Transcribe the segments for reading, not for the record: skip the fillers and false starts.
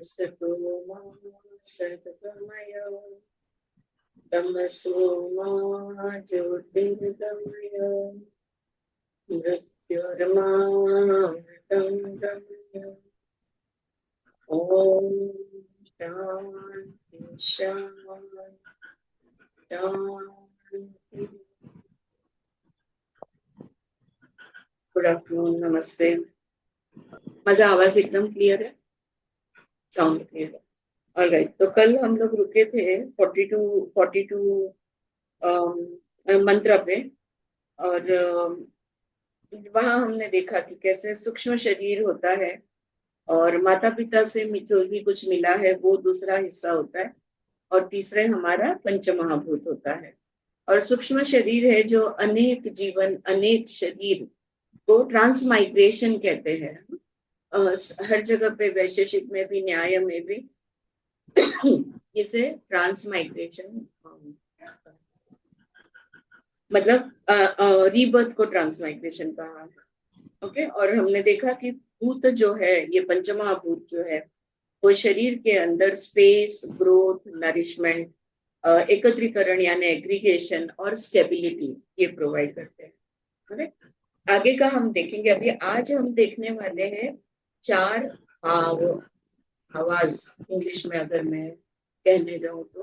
असतो मा सद्गमय तमसो मा ज्योतिर्गमय मृत्युर्मामृतं गमय। ओम शांति शांति शांति। गुड आफ्टरनून, नमस्ते। माझा आवाज एकदम क्लियर है? साउंड क्लियर है? ऑलराइट। तो कल हम लोग रुके थे 42 मंत्र पे, और वहां हमने देखा कि कैसे सूक्ष्म शरीर होता है और माता पिता से जो भी कुछ मिला है वो दूसरा हिस्सा होता है, और तीसरे हमारा पंच महाभूत होता है। और सूक्ष्म शरीर है जो अनेक जीवन अनेक शरीर को ट्रांसमाइग्रेशन कहते हैं। हर जगह पे वैशेषिक में भी न्याय में भी इसे ट्रांसमाइग्रेशन मतलब रीबर्थ को ट्रांसमाइग्रेशन कहा है। ओके। और हमने देखा कि भूत जो है, ये पंचमहाभूत जो है, वो शरीर के अंदर स्पेस, ग्रोथ, नरिशमेंट, एकत्रीकरण यानी एग्रीगेशन और स्टेबिलिटी ये प्रोवाइड करते हैं। करेक्ट। आगे का हम देखेंगे। अभी आज हम देखने वाले हैं 4 भाव। आवाज इंग्लिश में अगर मैं कहने जाऊं तो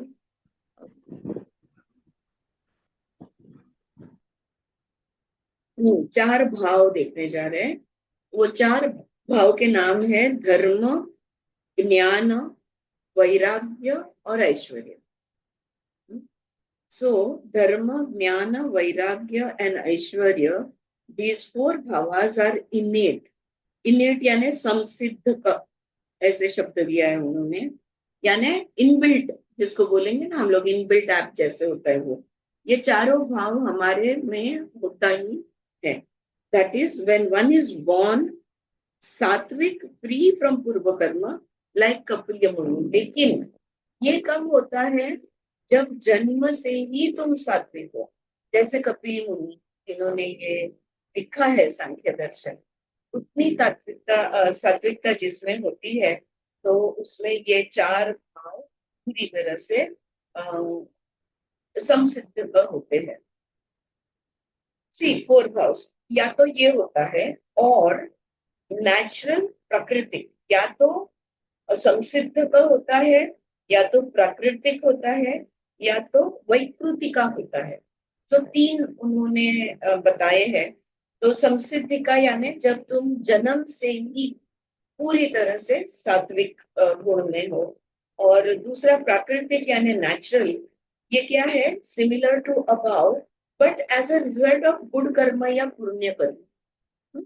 4 भाव देखने जा रहे हैं। वो 4 भाव के नाम है धर्म, ज्ञान, वैराग्य और ऐश्वर्य। सो धर्म, ज्ञान, वैराग्य एंड ऐश्वर्य, these 4 भावास आर इनेट। इनेट यानी समसिद्ध का ऐसे शब्द दिया है उन्होंने, यानी इनबिल्ट, जिसको बोलेंगे ना हम लोग इनबिल्ट ऐप जैसे होता है वो। ये चारों भाव हमारे में होता ही है। That is when one is born sattvic, free from purva karma, like Kapil मुनि। लेकिन ये कब होता है? जब जन्म से ही तुम सात्विक हो, जैसे कपिल मुनि जिन्होंने ये लिखा है सांख्य दर्शन। उतनी तात्विकता सात्विकता जिसमें होती है, तो उसमें ये 4 भाव पूरी तरह से समसिद्ध होते हैं। सी 4 भाव या तो ये होता है, और नेचुरल प्राकृतिक, या तो समसिद्ध का होता है, या तो प्राकृतिक होता है, या तो वैकृतिका होता है। तो 3 उन्होंने बताए हैं। तो समसिद्धि का यानी जब तुम जन्म से ही पूरी तरह से सात्विक गुण में हो। और दूसरा प्राकृतिक यानी नेचुरल, ये क्या है? Similar to above, but as a result of good karma या पुण्य कर्म।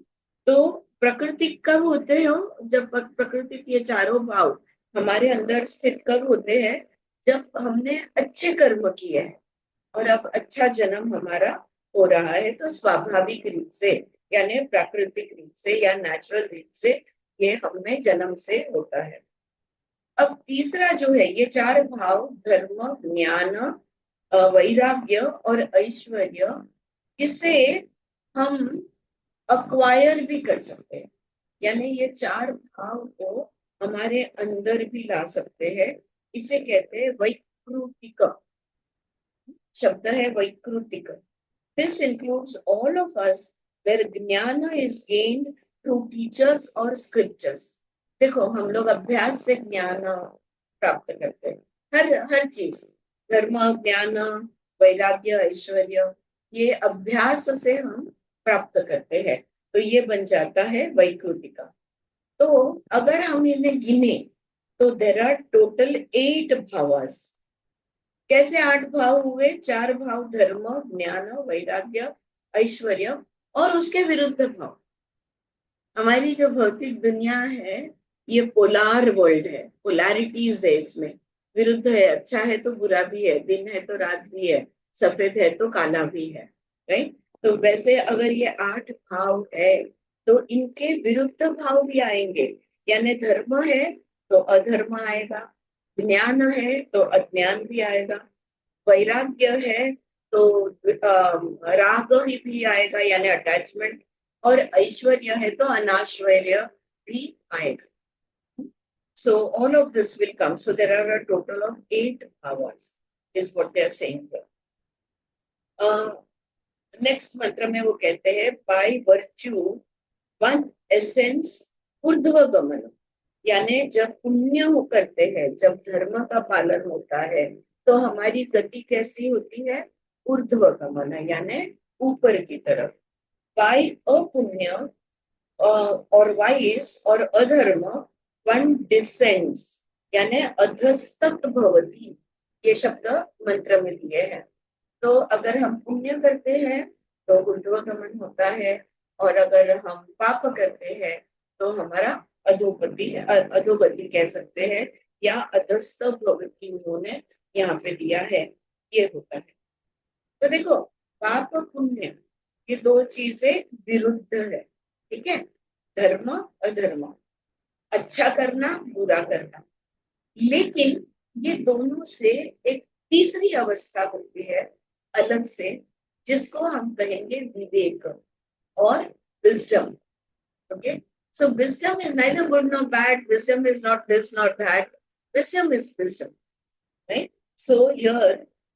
तो प्रकृति कब होते हो? जब प्रकृति के 4 भाव हमारे अंदर स्थित कब होते हैं? जब हमने अच्छे कर्म किए हैं और अब अच्छा जन्म हमारा हो रहा है, तो स्वाभाविक रीत से यानी प्राकृतिक रीत से या नेचुरल रीत से ये हमें जन्म से होता है। अब तीसरा जो है, ये 4 भाव धर्म, ज्ञान, वैराग्य और ऐश्वर्य, इसे हम अक्वायर भी कर सकते हैं। यानी ये 4 भाव को हमारे अंदर भी ला सकते हैं। इसे कहते हैं वैकृतिक। शब्द है वैकृतिक। This includes all of us where jnana is gained through teachers or scriptures. देखो, हम लोग अभ्यास से ज्ञान प्राप्त करते हैं। हर चीज, धर्म, ज्ञान, वैराग्य, ऐश्वर्य, ये अभ्यास से हम प्राप्त करते हैं। तो ये बन जाता है वैकृतिका। तो अगर हम इन्हें गिने तो देर आर टोटल 8 भावास। कैसे 8 भाव हुए? 4 भाव धर्म, ज्ञान, वैराग्य, ऐश्वर्य और उसके विरुद्ध भाव। हमारी जो भौतिक दुनिया है, ये पोलार वर्ल्ड है, पोलैरिटीज है इसमें। विरुद्ध है, अच्छा है तो बुरा भी है, दिन है तो रात भी है, सफेद है तो काला भी है। राइट। तो वैसे अगर ये 8 भाव है, तो इनके विरुद्ध भाव भी आएंगे। यानी धर्म है तो अधर्म आएगा, ज्ञान है तो अज्ञान भी आएगा, वैराग्य है तो राग ही भी आएगा यानी अटैचमेंट, और ऐश्वर्य है तो अनाश्वर्य भी आएगा। So all of this will come. So there are a total of 8 bhavas is what they are saying here. Next मंत्र में वो कहते हैं बाय वर्च्यू वन एसेंस ऊर्ध्व गमन, यानी जब पुण्य हो करते हैं, जब धर्म का पालन होता है, तो हमारी गति कैसी होती है? ऊर्ध्व गमन, यानी ऊपर की तरफ। बाय अपुण्य और वाइस और अधर्म वन डिसेंड्स, यानी अधस्तक भवती, ये शब्द मंत्र में दिए हैं। तो अगर हम पुण्य करते हैं तो ऊर्ध्वगमन होता है, और अगर हम पाप करते हैं तो हमारा अधोगति, अधोगति कह सकते हैं, या अधस्त भवती उन्होंने यहाँ पे दिया है, ये होता है। तो देखो, पाप पुण्य ये दो चीजें विरुद्ध है, ठीक है? धर्म अधर्म, अच्छा करना बुरा करना, लेकिन ये दोनों से एक तीसरी अवस्था होती है अलग से, जिसको हम कहेंगे विवेक और wisdom. Okay, so wisdom is neither good not bad, wisdom is not this not that, wisdom is wisdom, right? So here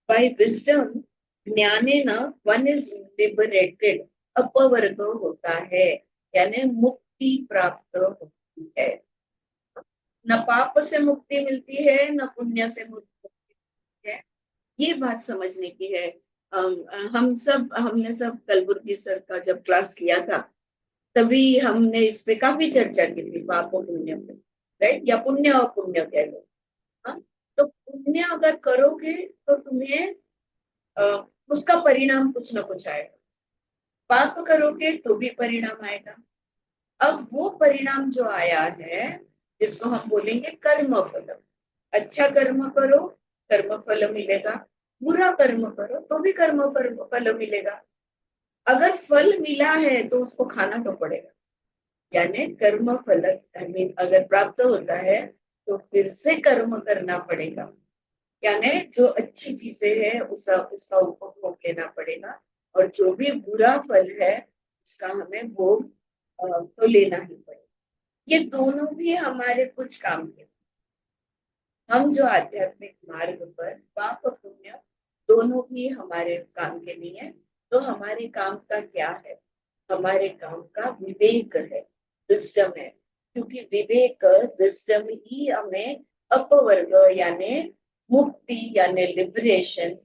bye wisdom ज्ञानेन वन इज लिबरेटेड, अपवर्ग होता है, यानी मुक्ति प्राप्त होती है। न पाप से मुक्ति मिलती है, न पुण्य से मुक्ति मिलती है, ये बात समझने की है। हमने सब कलबुर्गी सर का जब क्लास किया था, तभी हमने इस पे काफी चर्चा की थी, पाप और पुण्य पे, राइट? या पुण्य और पुण्य कह लो। हाँ, तो पुण्य अगर करोगे तो तुम्हें उसका परिणाम कुछ ना कुछ आएगा, पाप करोगे तो भी परिणाम आएगा। अब वो परिणाम जो आया है, जिसको हम बोलेंगे कर्म फल, अच्छा कर्म करो कर्म फल मिलेगा, बुरा कर्म करो तो भी कर्म फल मिलेगा। अगर फल मिला है तो उसको खाना तो पड़ेगा, यानी कर्म फल अगर प्राप्त होता है तो फिर से कर्म करना पड़ेगा, यानी जो अच्छी चीजें हैं उसका उपभोग लेना पड़ेगा, और जो भी बुरा फल है उसका हमें भोग तो लेना ही पड़ेगा। ये दोनों भी हमारे कुछ काम के, हम जो आध्यात्मिक मार्ग पर पाप पुण्य दोनों भी हमारे काम के नहीं है। तो हमारे काम का क्या है? हमारे काम का विवेक है, विजडम है, क्योंकि विवेक विजडम ही हमें अपवर्ग यानी मुक्ति यानी लिबरेशन,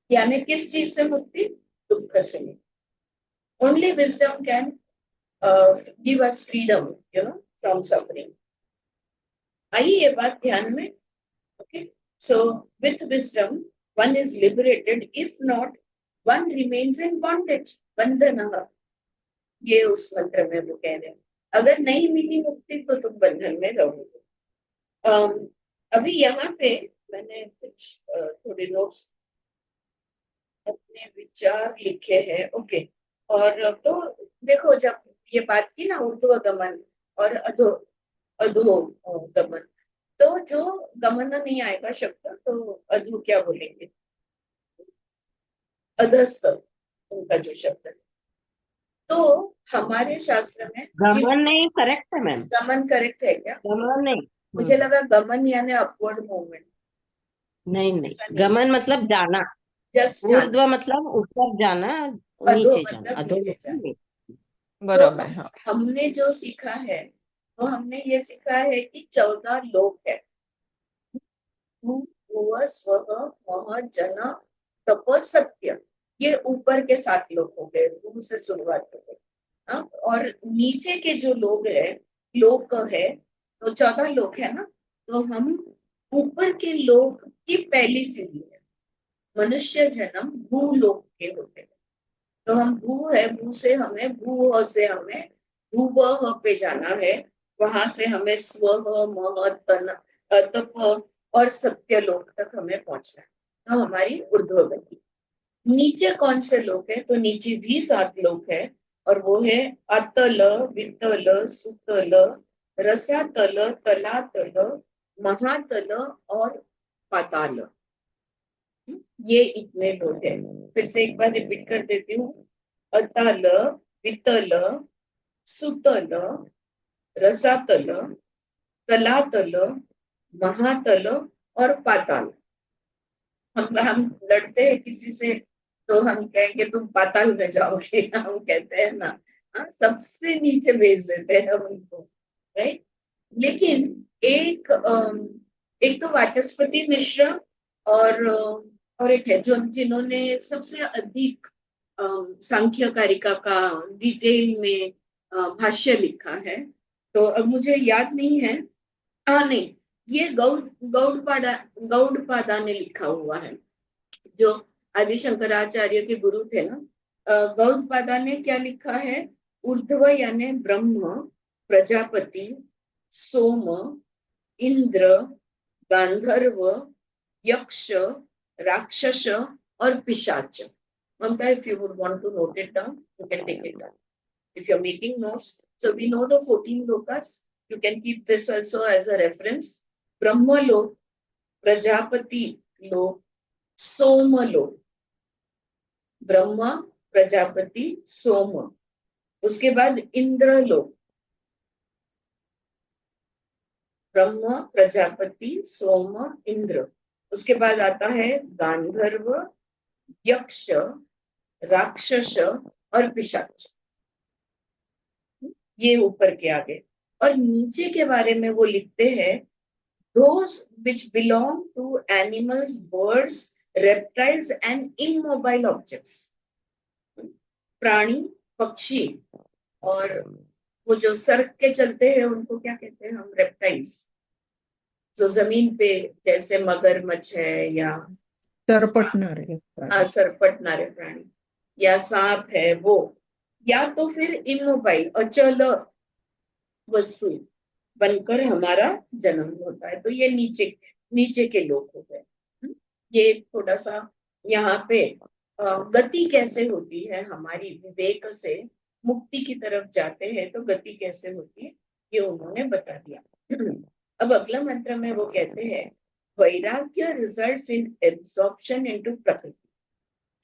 यानी किस चीज से मुक्ति? दुख से मुक्ति। Only wisdom can give us freedom, from suffering. आइए ये बात ध्यान में। Okay, so with wisdom, one is liberated. If not, one remains in bondage. बंधन, ये उस मंत्र में वो कह रहे हैं, अगर नहीं मिली मुक्ति तो तुम बंधन में रहोगे। अभी यहाँ पे मैंने कुछ थोड़े नोट्स अपने विचार लिखे हैं। ओके, और तो देखो, जब ये बात की ना ऊर्ध्वगमन और अधोगमन, तो जो गमन नहीं आएगा शब्द, तो अधु क्या बोलेंगे? अधस्त, उनका जो शब्द है। तो हमारे शास्त्र में गमन नहीं, करेक्ट है मैम, गमन करेक्ट है क्या? गमन नहीं। मुझे लगा गमन यानी अपवर्ड मूवमेंट। नहीं, गमन मतलब जाना, जस्ट ऊर्ध्व मतलब ऊपर जाना, अधो नीचे जाना, मतलब अधो नीचे जाना। मतलब बरोबर। तो हाँ, हमने जो सीखा है, तो हमने ये सीखा है कि 14 लोक है। स्व मह जन तप सत्य, ये ऊपर के 7 लोग हो गए, भू से शुरुआत हो गई। और नीचे के जो लोग है, लोक है, तो 14 लोग है ना, तो हम ऊपर के लोक की पहली सीढ़ी है। मनुष्य जन्म भूलोक के होते हैं, तो हम भू है, भू से हमें भूवह पे जाना है, वहां से हमें स्व मह तन तप और सत्य लोक तक हमें पहुंचना है, तो हमारी ऊर्ध्व गति। नीचे कौन से लोक है? तो नीचे भी 7 लोक है, और वो है अतल, वितल, सुतल, रसातल, तलातल, महातल और पाताल। ये इतने लोग हैं। फिर से एक बार रिपीट कर देती हूँ। अतल, वितल, सुतल, रसातल, तलातल, महातल और पाताल। हम लड़ते हैं किसी से तो हम कहेंगे तुम पाताल में जाओगे, हम कहते हैं ना। हाँ, सबसे नीचे भेज देते हैं उनको, राइट। लेकिन एक तो वाचस्पति मिश्र और एक है जो जिन्होंने सबसे अधिक सांख्य कारिका का डिटेल में भाष्य लिखा है। तो अब मुझे याद नहीं है। हाँ नहीं, ये गौड़पादा ने लिखा हुआ है, जो आदि शंकराचार्य के गुरु थे ना। गौड़पादा ने क्या लिखा है? ऊर्ध्व यानी ब्रह्म, प्रजापति, सोम, इंद्र, गांधर्व, यक्ष, राक्षस और पिशाच। Mamta, if you would want to note it down, you can take it down. If you're making notes, so we know the 14 lokas. You can keep this also as a reference. Brahma lok, Prajapati lok, Soma lok. Brahma, Prajapati, सोम, उसके बाद इंद्र लोक। ब्रह्म, प्रजापति, सोम, इंद्र। उसके बाद आता है गांधर्व, यक्ष, राक्षस और पिशाच। ये ऊपर के आगे। और नीचे के बारे में वो लिखते हैं, those which belong to animals, birds, reptiles and immobile objects. प्राणी, पक्षी और वो जो सरक के चलते हैं उनको क्या कहते हैं हम? रेप्टाइल्स। जो जमीन पे जैसे मगरमच्छ है या सरपटणारे हाँ, सरपटनारे प्राणी या सांप है वो, या तो फिर इमोबाइल अचल वस्तु बनकर हमारा जन्म होता है। तो ये नीचे नीचे के लोग हो गए। ये थोड़ा सा यहाँ पे गति कैसे होती है हमारी विवेक से मुक्ति की तरफ जाते हैं तो गति कैसे होती है ये उन्होंने बता दिया। अब अगला मंत्र में वो कहते हैं, वैराग्य रिजल्ट्स इन एब्सॉर्प्शन इनटू प्रकृति।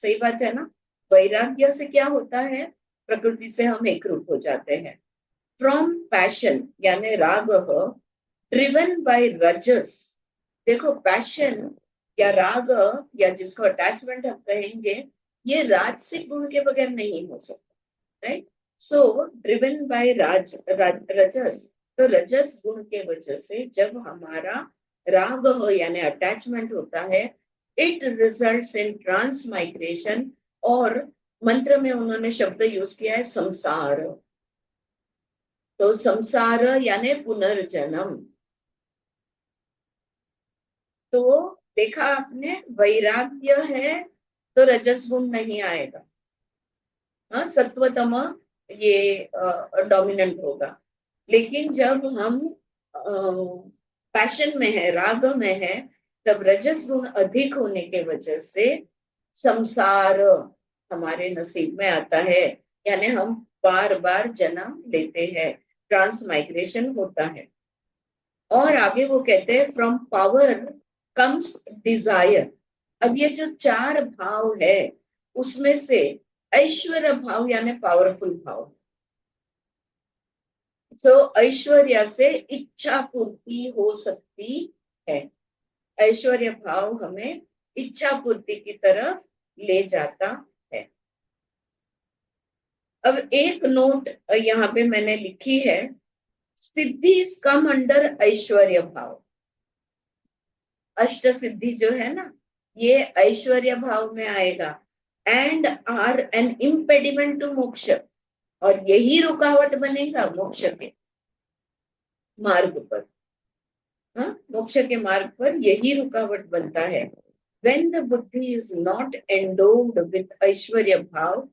सही बात है ना? वैराग्य से क्या होता है? प्रकृति से हम एकरूप हो जाते हैं। फ्रॉम पैशन यानी राग, ड्रिवन बाय रजस। देखो, पैशन या राग या जिसको अटैचमेंट हम कहेंगे, ये राजसिक गुण के बगैर नहीं हो सकता, राइट। सो ड्रिवन बाय रजस। तो रजस गुण के वजह से जब हमारा राग हो यानी अटैचमेंट होता है, इट रिजल्ट्स इन ट्रांसमाइग्रेशन। और मंत्र में उन्होंने शब्द यूज किया है संसार। तो संसार यानी पुनर्जन्म। तो देखा आपने, वैराग्य है तो रजस गुण नहीं आएगा, हाँ, सत्वतम ये डोमिनेंट होगा। लेकिन जब हम पैशन में है, राग में है, तब रजस गुण अधिक होने के वजह से संसार हमारे नसीब में आता है, यानी हम बार बार जन्म लेते हैं, ट्रांसमाइग्रेशन होता है। और आगे वो कहते हैं, फ्रॉम पावर कम्स डिजायर। अब ये जो चार भाव है उसमें से ऐश्वर्य भाव यानी पावरफुल भाव। सो ऐश्वर्य से इच्छा पूर्ति हो सकती है। ऐश्वर्य भाव हमें इच्छा पूर्ति की तरफ ले जाता है। अब एक नोट यहाँ पे मैंने लिखी है, सिद्धि कम अंडर ऐश्वर्य भाव। अष्ट सिद्धि जो है ना, ये ऐश्वर्य भाव में आएगा। And are an impediment to moksha. और यही रुकावट बनेगा मोक्ष के मार्ग पर। हाँ, मोक्ष के मार्ग पर यही रुकावट बनता है। When the buddhi is not endowed with Aishwarya bhav,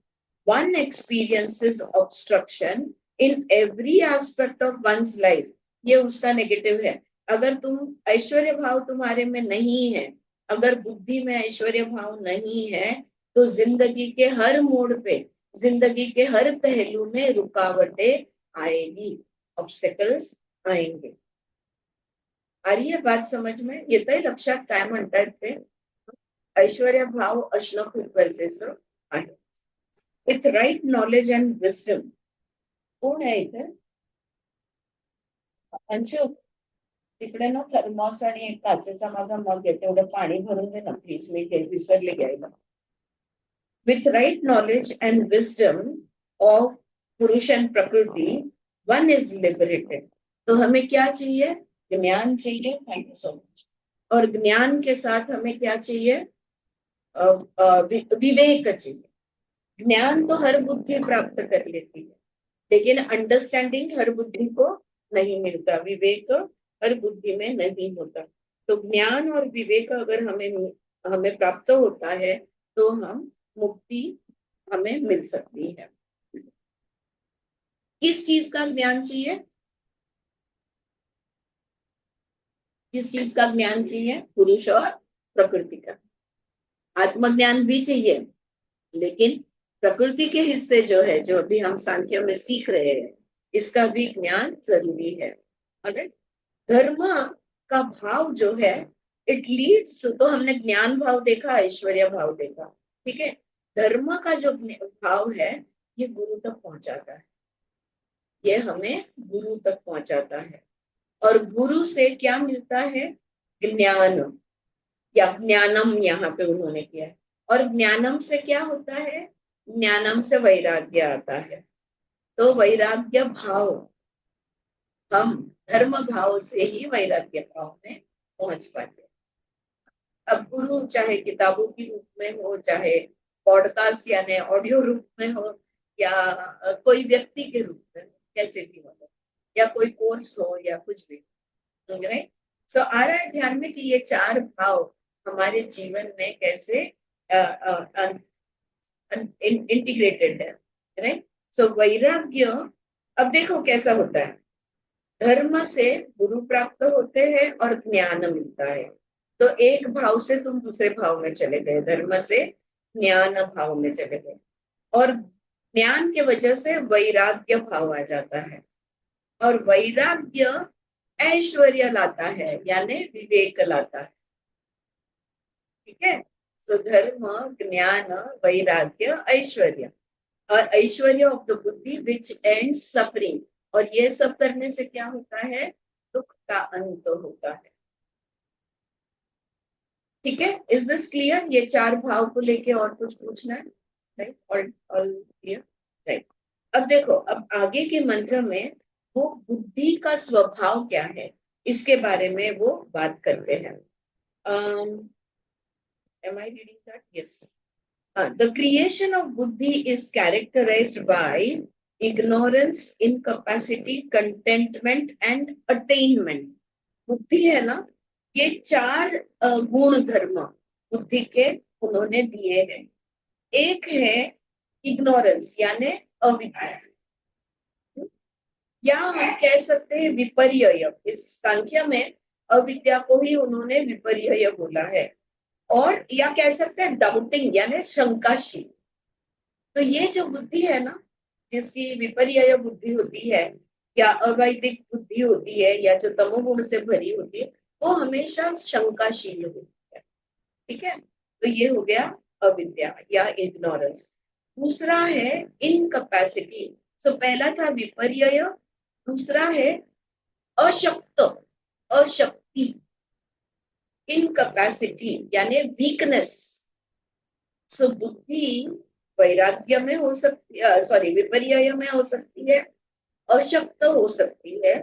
one experiences obstruction in every aspect of one's life. ये उसका नेगेटिव है। अगर तुम ऐश्वर्य भाव तुम्हारे में नहीं है, अगर बुद्धि में ऐश्वर्य भाव नहीं है, तो जिंदगी के हर मोड़ पे, जिंदगी के हर पहलू में रुकावटें आएगी, ऑब्स्टेकल्स आएंगे। आ रही है बात समझ में? येतंय लक्षात काय म्हणतायत ते? ऐश्वर्य भाव असणं खूप गरजेचं आहे। With right knowledge and wisdom. कोण आहे इथे? अंशु, तिकडे ना थर्मॉस आणि एक काचेचा माझा मग आहे, तेवढं पाणी भरून दे ना प्लीज, मी हे विसरले घ्यायला. With right knowledge and wisdom of पुरुष and प्रकृति, one is liberated. तो हमें क्या चाहिए? ज्ञान चाहिए. Thank you so much. और ज्ञान के साथ हमें क्या चाहिए? विवेक चाहिए. ज्ञान तो हर बुद्धि प्राप्त कर लेती है, लेकिन अंडरस्टैंडिंग हर बुद्धि को नहीं मिलता, विवेक हर बुद्धि में नहीं होता. तो ज्ञान और विवेक अगर हमें प्राप्त होता है तो हम मुक्ति हमें मिल सकती है. किस चीज का ज्ञान चाहिए? किस चीज का ज्ञान चाहिए? पुरुष और प्रकृति का. आत्मज्ञान भी चाहिए, लेकिन प्रकृति के हिस्से जो है, जो अभी हम सांख्य में सीख रहे हैं, इसका भी ज्ञान जरूरी है. धर्म का भाव जो है, इट लीड्स टू, तो हमने ज्ञान भाव देखा, ऐश्वर्य भाव देखा, ठीक है. धर्म का जो भाव है, ये गुरु तक पहुंचाता है, ये हमें गुरु तक पहुंचाता है. और गुरु से क्या मिलता है? ज्ञान, या ज्ञानम यहाँ पे उन्होंने किया है. और ज्ञानम से क्या होता है? ज्ञानम से वैराग्य आता है. तो वैराग्य भाव, हम धर्म भाव से ही वैराग्य भाव में पहुंच पाते हैं. अब गुरु चाहे किताबों के रूप में हो, चाहे पॉडकास्ट यानी ऑडियो रूप में हो, या कोई व्यक्ति के रूप में हो, कैसे भी हो, या कोई कोर्स हो, या कुछ भी. राइट. सो आ रहा है ध्यान में कि ये चार भाव हमारे जीवन में कैसे इंटीग्रेटेड है. राइट. सो वैराग्य, अब देखो कैसा होता है. धर्म से गुरु प्राप्त होते हैं और ज्ञान मिलता है. तो एक भाव से तुम दूसरे भाव में चले गए, धर्म से ज्ञान भाव में चले गए, और ज्ञान के वजह से वैराग्य भाव आ जाता है. और वैराग्य ऐश्वर्य लाता है, यानी विवेक लाता है. ठीक है. सो धर्म, ज्ञान, वैराग्य, ऐश्वर्य. और ऐश्वर्य ऑफ द बुद्धि विच एंड सफरिंग. और ये सब करने से क्या होता है? दुख का अंत होता है. ठीक है. Is this clear? ये चार भाव को लेके और कुछ पूछना है? राइट. और क्लियर. राइट. अब देखो, अब आगे के मंत्र में वो बुद्धि का स्वभाव क्या है, इसके बारे में वो बात करते हैं. Am I reading that? Yes. The creation of buddhi is characterized by ignorance, incapacity, contentment and attainment. बुद्धि है ना, ये चार गुण धर्म बुद्धि के उन्होंने दिए हैं. एक है इग्नोरेंस, यानी अविद्या, या हम कह सकते हैं विपर्यय. इस संख्या में अविद्या को ही उन्होंने विपर्यय बोला है. और या कह सकते हैं डाउटिंग, यानी शंकाशील. तो ये जो बुद्धि है ना, जिसकी विपर्यय बुद्धि होती है, या अवैदिक बुद्धि होती है, या जो तमोगुण से भरी होती है, वो हमेशा शंकाशील होती है. ठीक है. तो ये हो गया अविद्या या इग्नोरेंस. दूसरा है इनकैपेसिटी. सो पहला था विपर्यय, दूसरा है अशक्त, अशक्ति. इनकैपेसिटी यानी वीकनेस. सो बुद्धि वैराग्य में हो सकती है, सॉरी विपर्यय में हो सकती है, अशक्त हो सकती है.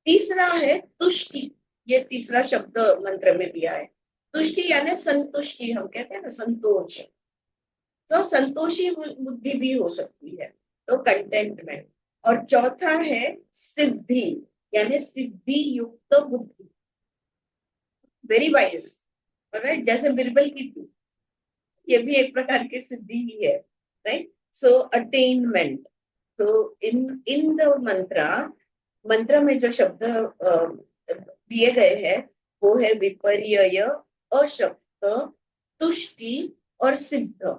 तीसरा है तुष्टि. ये तीसरा शब्द मंत्र में दिया है. तुष्टि यानी संतुष्टि, हम कहते हैं ना संतोष. तो संतोषी बुद्धि भी हो सकती है, तो कंटेंटमेंट. और चौथा है सिद्धि, यानी सिद्धि युक्त बुद्धि, वेरी वाइज. राइट. जैसे बिरबल की थी, ये भी एक प्रकार की सिद्धि ही है. राइट. सो अटेनमेंट. तो इन द मंत्र में जो शब्द दिए गए हैं वो है विपर्यय, अशक्त, तुष्टि और सिद्ध.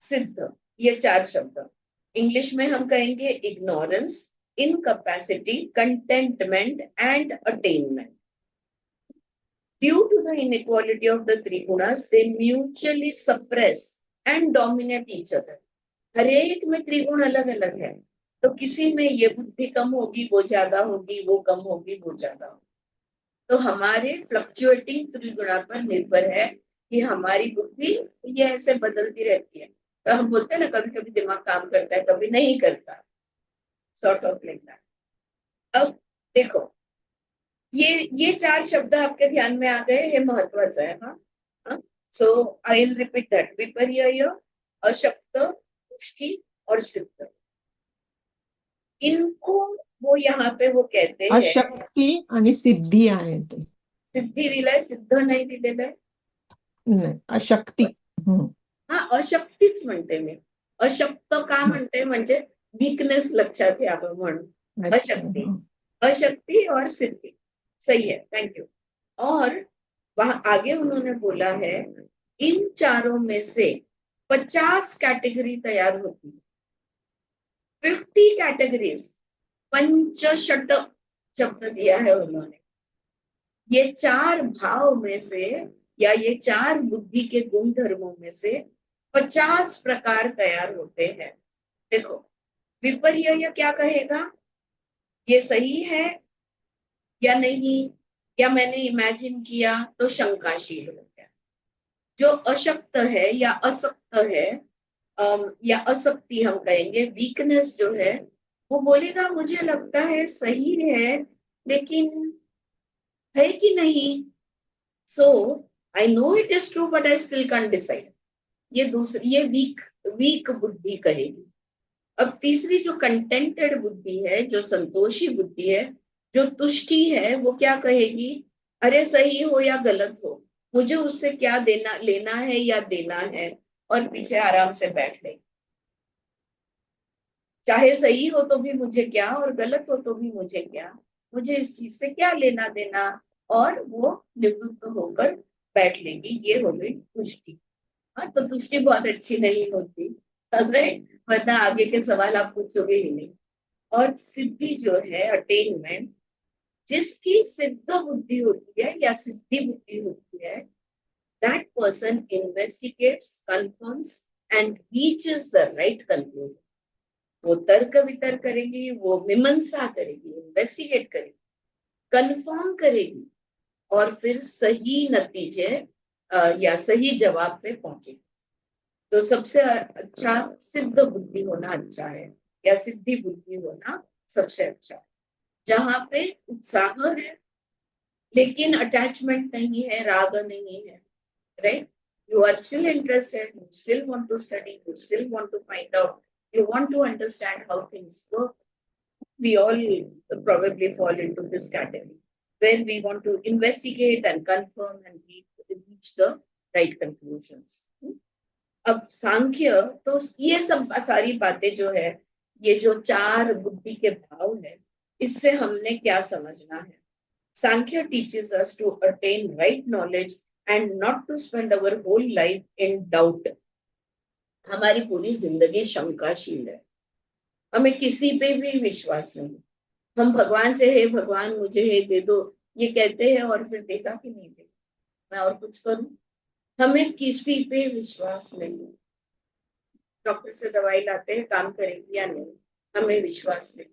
सिद्ध, ये चार शब्द. इंग्लिश में हम कहेंगे ignorance, incapacity, containment and attainment. Due to the inequality of the three gunas, they mutually suppress and dominate each other. हर एक में त्रिगुण अलग अलग है, तो किसी में ये बुद्धि कम होगी, वो ज्यादा होगी, वो कम होगी, वो ज्यादा होगी। तो हमारे फ्लक्चुएटिंग त्रिगुणा पर निर्भर है कि हमारी बुद्धि ये ऐसे बदलती रहती है। तो हम बोलते हैं ना, कभी कभी दिमाग काम करता है, कभी नहीं करता, सॉर्ट ऑफ लाइक दैट। अब देखो, ये चार शब्द आपके ध्यान में आ गए, ये महत्वाचा है। हाँ, सो आई विल रिपीट दैट: विपर्यय, अशक्त, पुष्टि और सिद्ध। इनको वो यहाँ पे वो कहते हैं, अशक्ती आणि सिद्धी आहे ते. सिद्धी दिलाय, सिद्ध नाही दिलेलं आहे. नाही, अशक्ती. हम्म. हा, अशक्तीच म्हणते मी. अशक्त का म्हणते, म्हणजे वीकनेस लक्षात यावं म्हणून अच्छा. अशक्ती. अशक्ति और सिद्धि, सही है, थैंक यू। और वहां आगे उन्होंने बोला है, इन चारों में से 50 कैटेगरी तैयार होती है, 50 कैटेगरीज, पंचशत शब्द दिया है उन्होंने। ये चार भाव में से या ये चार बुद्धि के गुण धर्मों में से 50 प्रकार तैयार होते हैं। देखो, विपर्यय क्या कहेगा, ये सही है या नहीं, या मैंने इमेजिन किया तो शंकाशील हो गया। जो अशक्त है या असक्त है, या असक्ति हम कहेंगे, वीकनेस जो है, वो बोलेगा मुझे लगता है सही है, लेकिन है कि नहीं, so I know it is true but I still can decide. ये दूसरी, ये वीक बुद्धि कहेगी। अब तीसरी जो कंटेंटेड बुद्धि है, जो संतोषी बुद्धि है, जो तुष्टि है, वो क्या कहेगी, अरे सही हो या गलत हो, मुझे उससे क्या देना लेना है या देना है, और पीछे आराम से बैठ गई। चाहे सही हो तो भी मुझे क्या, और गलत हो तो भी मुझे क्या, मुझे इस चीज से क्या लेना देना, और वो निवृत्त होकर बैठ लेगी। ये हो गई तुष्टि। हाँ, तो तुष्टि बहुत अच्छी नहीं होती, वरना आगे के सवाल आप पूछोगे ही नहीं। और सिद्धि जो है, अटेनमेंट, जिसकी सिद्ध बुद्धि होती है या सिद्धि बुद्धि होती है, that person investigates, confirms and reaches the right conclusion. वो तर्क वितर्क करेगी, वो मीमांसा करेगी, इन्वेस्टिगेट करेगी, कंफर्म करेगी, और फिर सही नतीजे या सही जवाब पे पहुंचेगी। तो सबसे अच्छा सिद्ध बुद्धि होना अच्छा है, या सिद्धि बुद्धि होना सबसे अच्छा है, जहां पे उत्साह है लेकिन अटैचमेंट नहीं है, राग नहीं है, right? You are still interested, you still want to study, you still want to find out, you want to understand how things work. We all probably fall into this category, where we want to investigate and confirm and reach the right conclusions. अब सांख्य, तो ये सब सारी बातें जो है, ये जो चार बुद्धि के भाव है, इससे हमने क्या समझना है। सांख्य teaches us to attain right knowledge and not to spend our whole life in doubt. हमारी पूरी जिंदगी शंकाशील है, हमें किसी पे भी विश्वास नहीं। हम भगवान से, हे भगवान मुझे हे दे दो, ये कहते हैं, और फिर देखा कि नहीं देखा, मैं और कुछ करूं। हमें किसी पे विश्वास नहीं। डॉक्टर से दवाई लाते हैं, काम करेगी या नहीं, हमें विश्वास नहीं।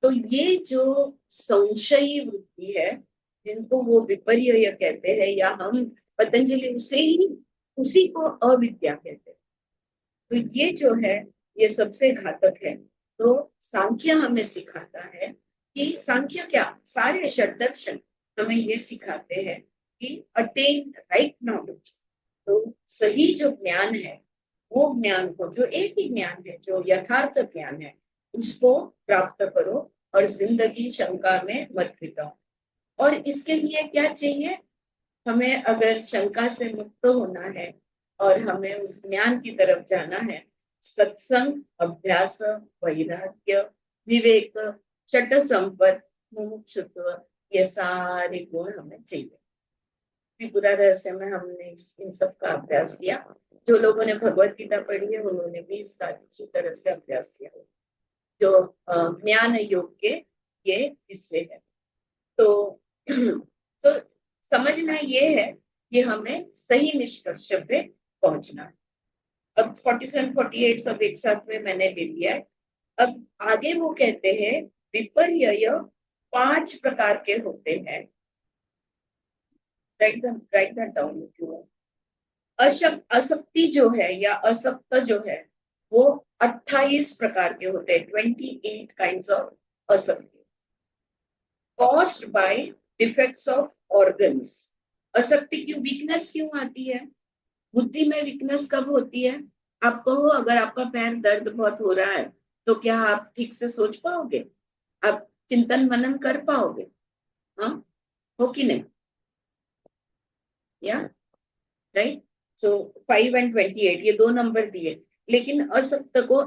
तो ये जो संशयी वृत्ति है, जिनको वो विपर्यय कहते हैं, या हम पतंजलि उसी को अविद्या कहते हैं। तो ये जो है, ये सबसे घातक है। तो सांख्य हमें सिखाता है कि, सांख्य क्या, सारे षड्दर्शन हमें ये सिखाते हैं कि अटेन राइट नॉलेज। तो सही जो ज्ञान है, वो ज्ञान को, जो एक ही ज्ञान है, जो यथार्थ ज्ञान है, उसको प्राप्त करो और जिंदगी शंका में मत बिताओ। और इसके लिए क्या चाहिए, हमें अगर शंका से मुक्त होना है और हमें उस ज्ञान की तरफ जाना है, सत्संग, अभ्यास, वैराग्य, विवेक, षट संपद, मुमुक्षुत्व, ये सारे गुण हमें चाहिए। त्रिपुरा रहस्य में हमने इन सब का अभ्यास किया। जो लोगों ने भगवत गीता पढ़ी है, उन्होंने भी इसका अच्छी तरह से अभ्यास किया। जो ज्ञान योग के ये हिस्से है। तो समझना ये है कि हमें सही निष्कर्ष पे पहुंचना है। अब 47, 48 सब एक साथ में मैंने ले लिया है। अब आगे वो कहते हैं विपर्यय 5 प्रकार के होते हैं। Write that down if you want. असक्ति जो है या असक्त जो है वो 28 प्रकार के होते हैं, 28 काइंड्स ऑफ असक्ति। Caused by defects of organs. असक्ति की वीकनेस क्यों आती है? बुद्धि में वीकनेस कब होती है? आप कहो अगर आपका पैर दर्द बहुत हो रहा है तो क्या आप ठीक से सोच पाओगे? आप चिंतन मनन कर पाओगे? हाँ, हो कि नहीं? या राइट। सो 5 and 28 ये 2 नंबर दिए, लेकिन असक्त को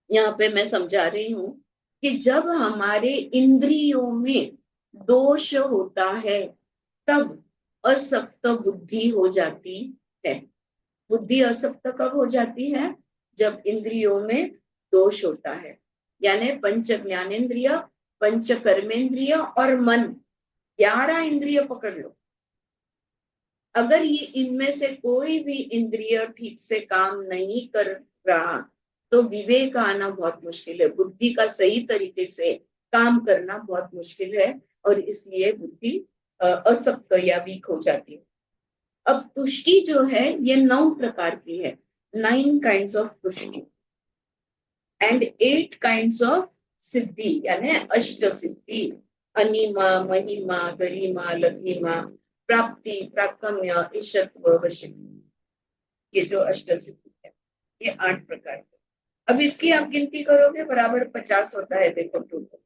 यहाँ पे मैं समझा रही हूँ कि जब हमारे इंद्रियों में दोष होता है तब असक्त बुद्धि हो जाती है। बुद्धि असक्त कब हो जाती है? जब इंद्रियों में दोष होता है, यानी पंच ज्ञानेन्द्रिय, पंच कर्मेंद्रिय और मन, 11 इंद्रिय पकड़ लो। अगर ये इनमें से कोई भी इंद्रिय ठीक से काम नहीं कर रहा तो विवेक आना बहुत मुश्किल है, बुद्धि का सही तरीके से काम करना बहुत मुश्किल है, और इसलिए बुद्धि असक्त या वीक हो जाती है। अब तुष्टि जो है ये 9 प्रकार की है, 9 kinds of tushti and 8 kinds of siddhi, यानी अष्ट सिद्धि। अनिमा, महिमा, गरिमा, लघिमा, प्राप्ति, प्राकम्य, ईशत्व, वशीत्व, ये जो अष्ट सिद्धि है ये 8 प्रकार के। अब इसकी आप गिनती करोगे बराबर 50 होता है। देखो टोटल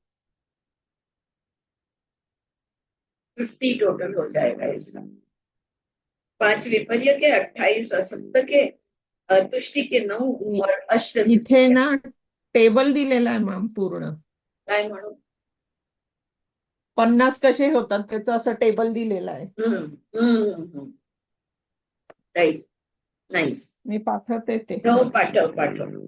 50 टोटल हो जाएगा इसका। 5 विपर्य के, 28 असक्त के, तुष्टि के 9 और अष्ट सिद्धि इथे के। ना टेबल दिलेला आहे मॅम पूर्ण, काय म्हणू? 50 कसे होतात त्याचं असं टेबल दिलेलं आहे. Right, nice. मी पाठवते ते. हो, पाठव पाठव।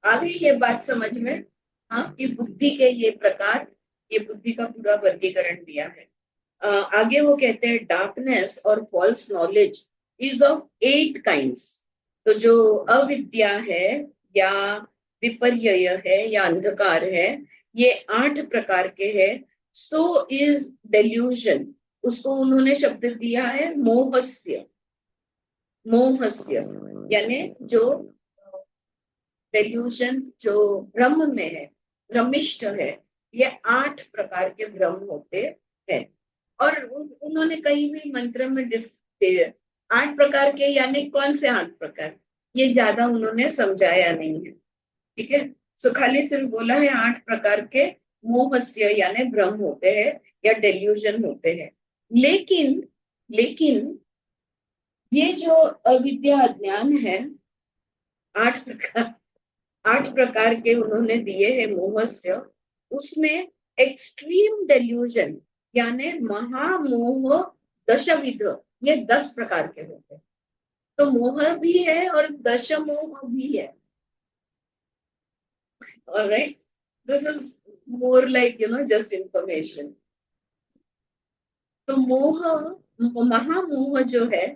आ गई ये बात समझ में? हाँ, कि बुद्धि के ये प्रकार, ये बुद्धि का पूरा वर्गीकरण दिया है। आगे वो कहते हैं डार्कनेस और false knowledge is of 8 kinds. तो जो अविद्या है या विपर्यय है या अंधकार है ये 8 प्रकार के हैं। सो इज डेल्यूजन, उसको उन्होंने शब्द दिया है मोहस्य। मोहस्य यानी जो डेल्यूजन, जो ब्रह्म में है, ब्रह्मिष्ठ है, ये 8 प्रकार के भ्रम होते हैं। और उन्होंने कहीं भी मंत्र में 8 प्रकार के, यानी कौन से 8 प्रकार, ये ज्यादा उन्होंने समझाया नहीं है। ठीक है, सो खाली सिर्फ बोला है 8 प्रकार के मोहस्य यानी भ्रम होते हैं या डेल्यूजन होते हैं। लेकिन लेकिन ये जो अविद्या अज्ञान है, 8 प्रकार के उन्होंने दिए हैं मोहस्य, उसमें एक्सट्रीम डेल्यूजन यानी महामोह दशविध, ये 10 प्रकार के होते हैं। तो मोह भी है और दशमोह भी है। Alright, this is more like just information. तो मोह, महामोह जो है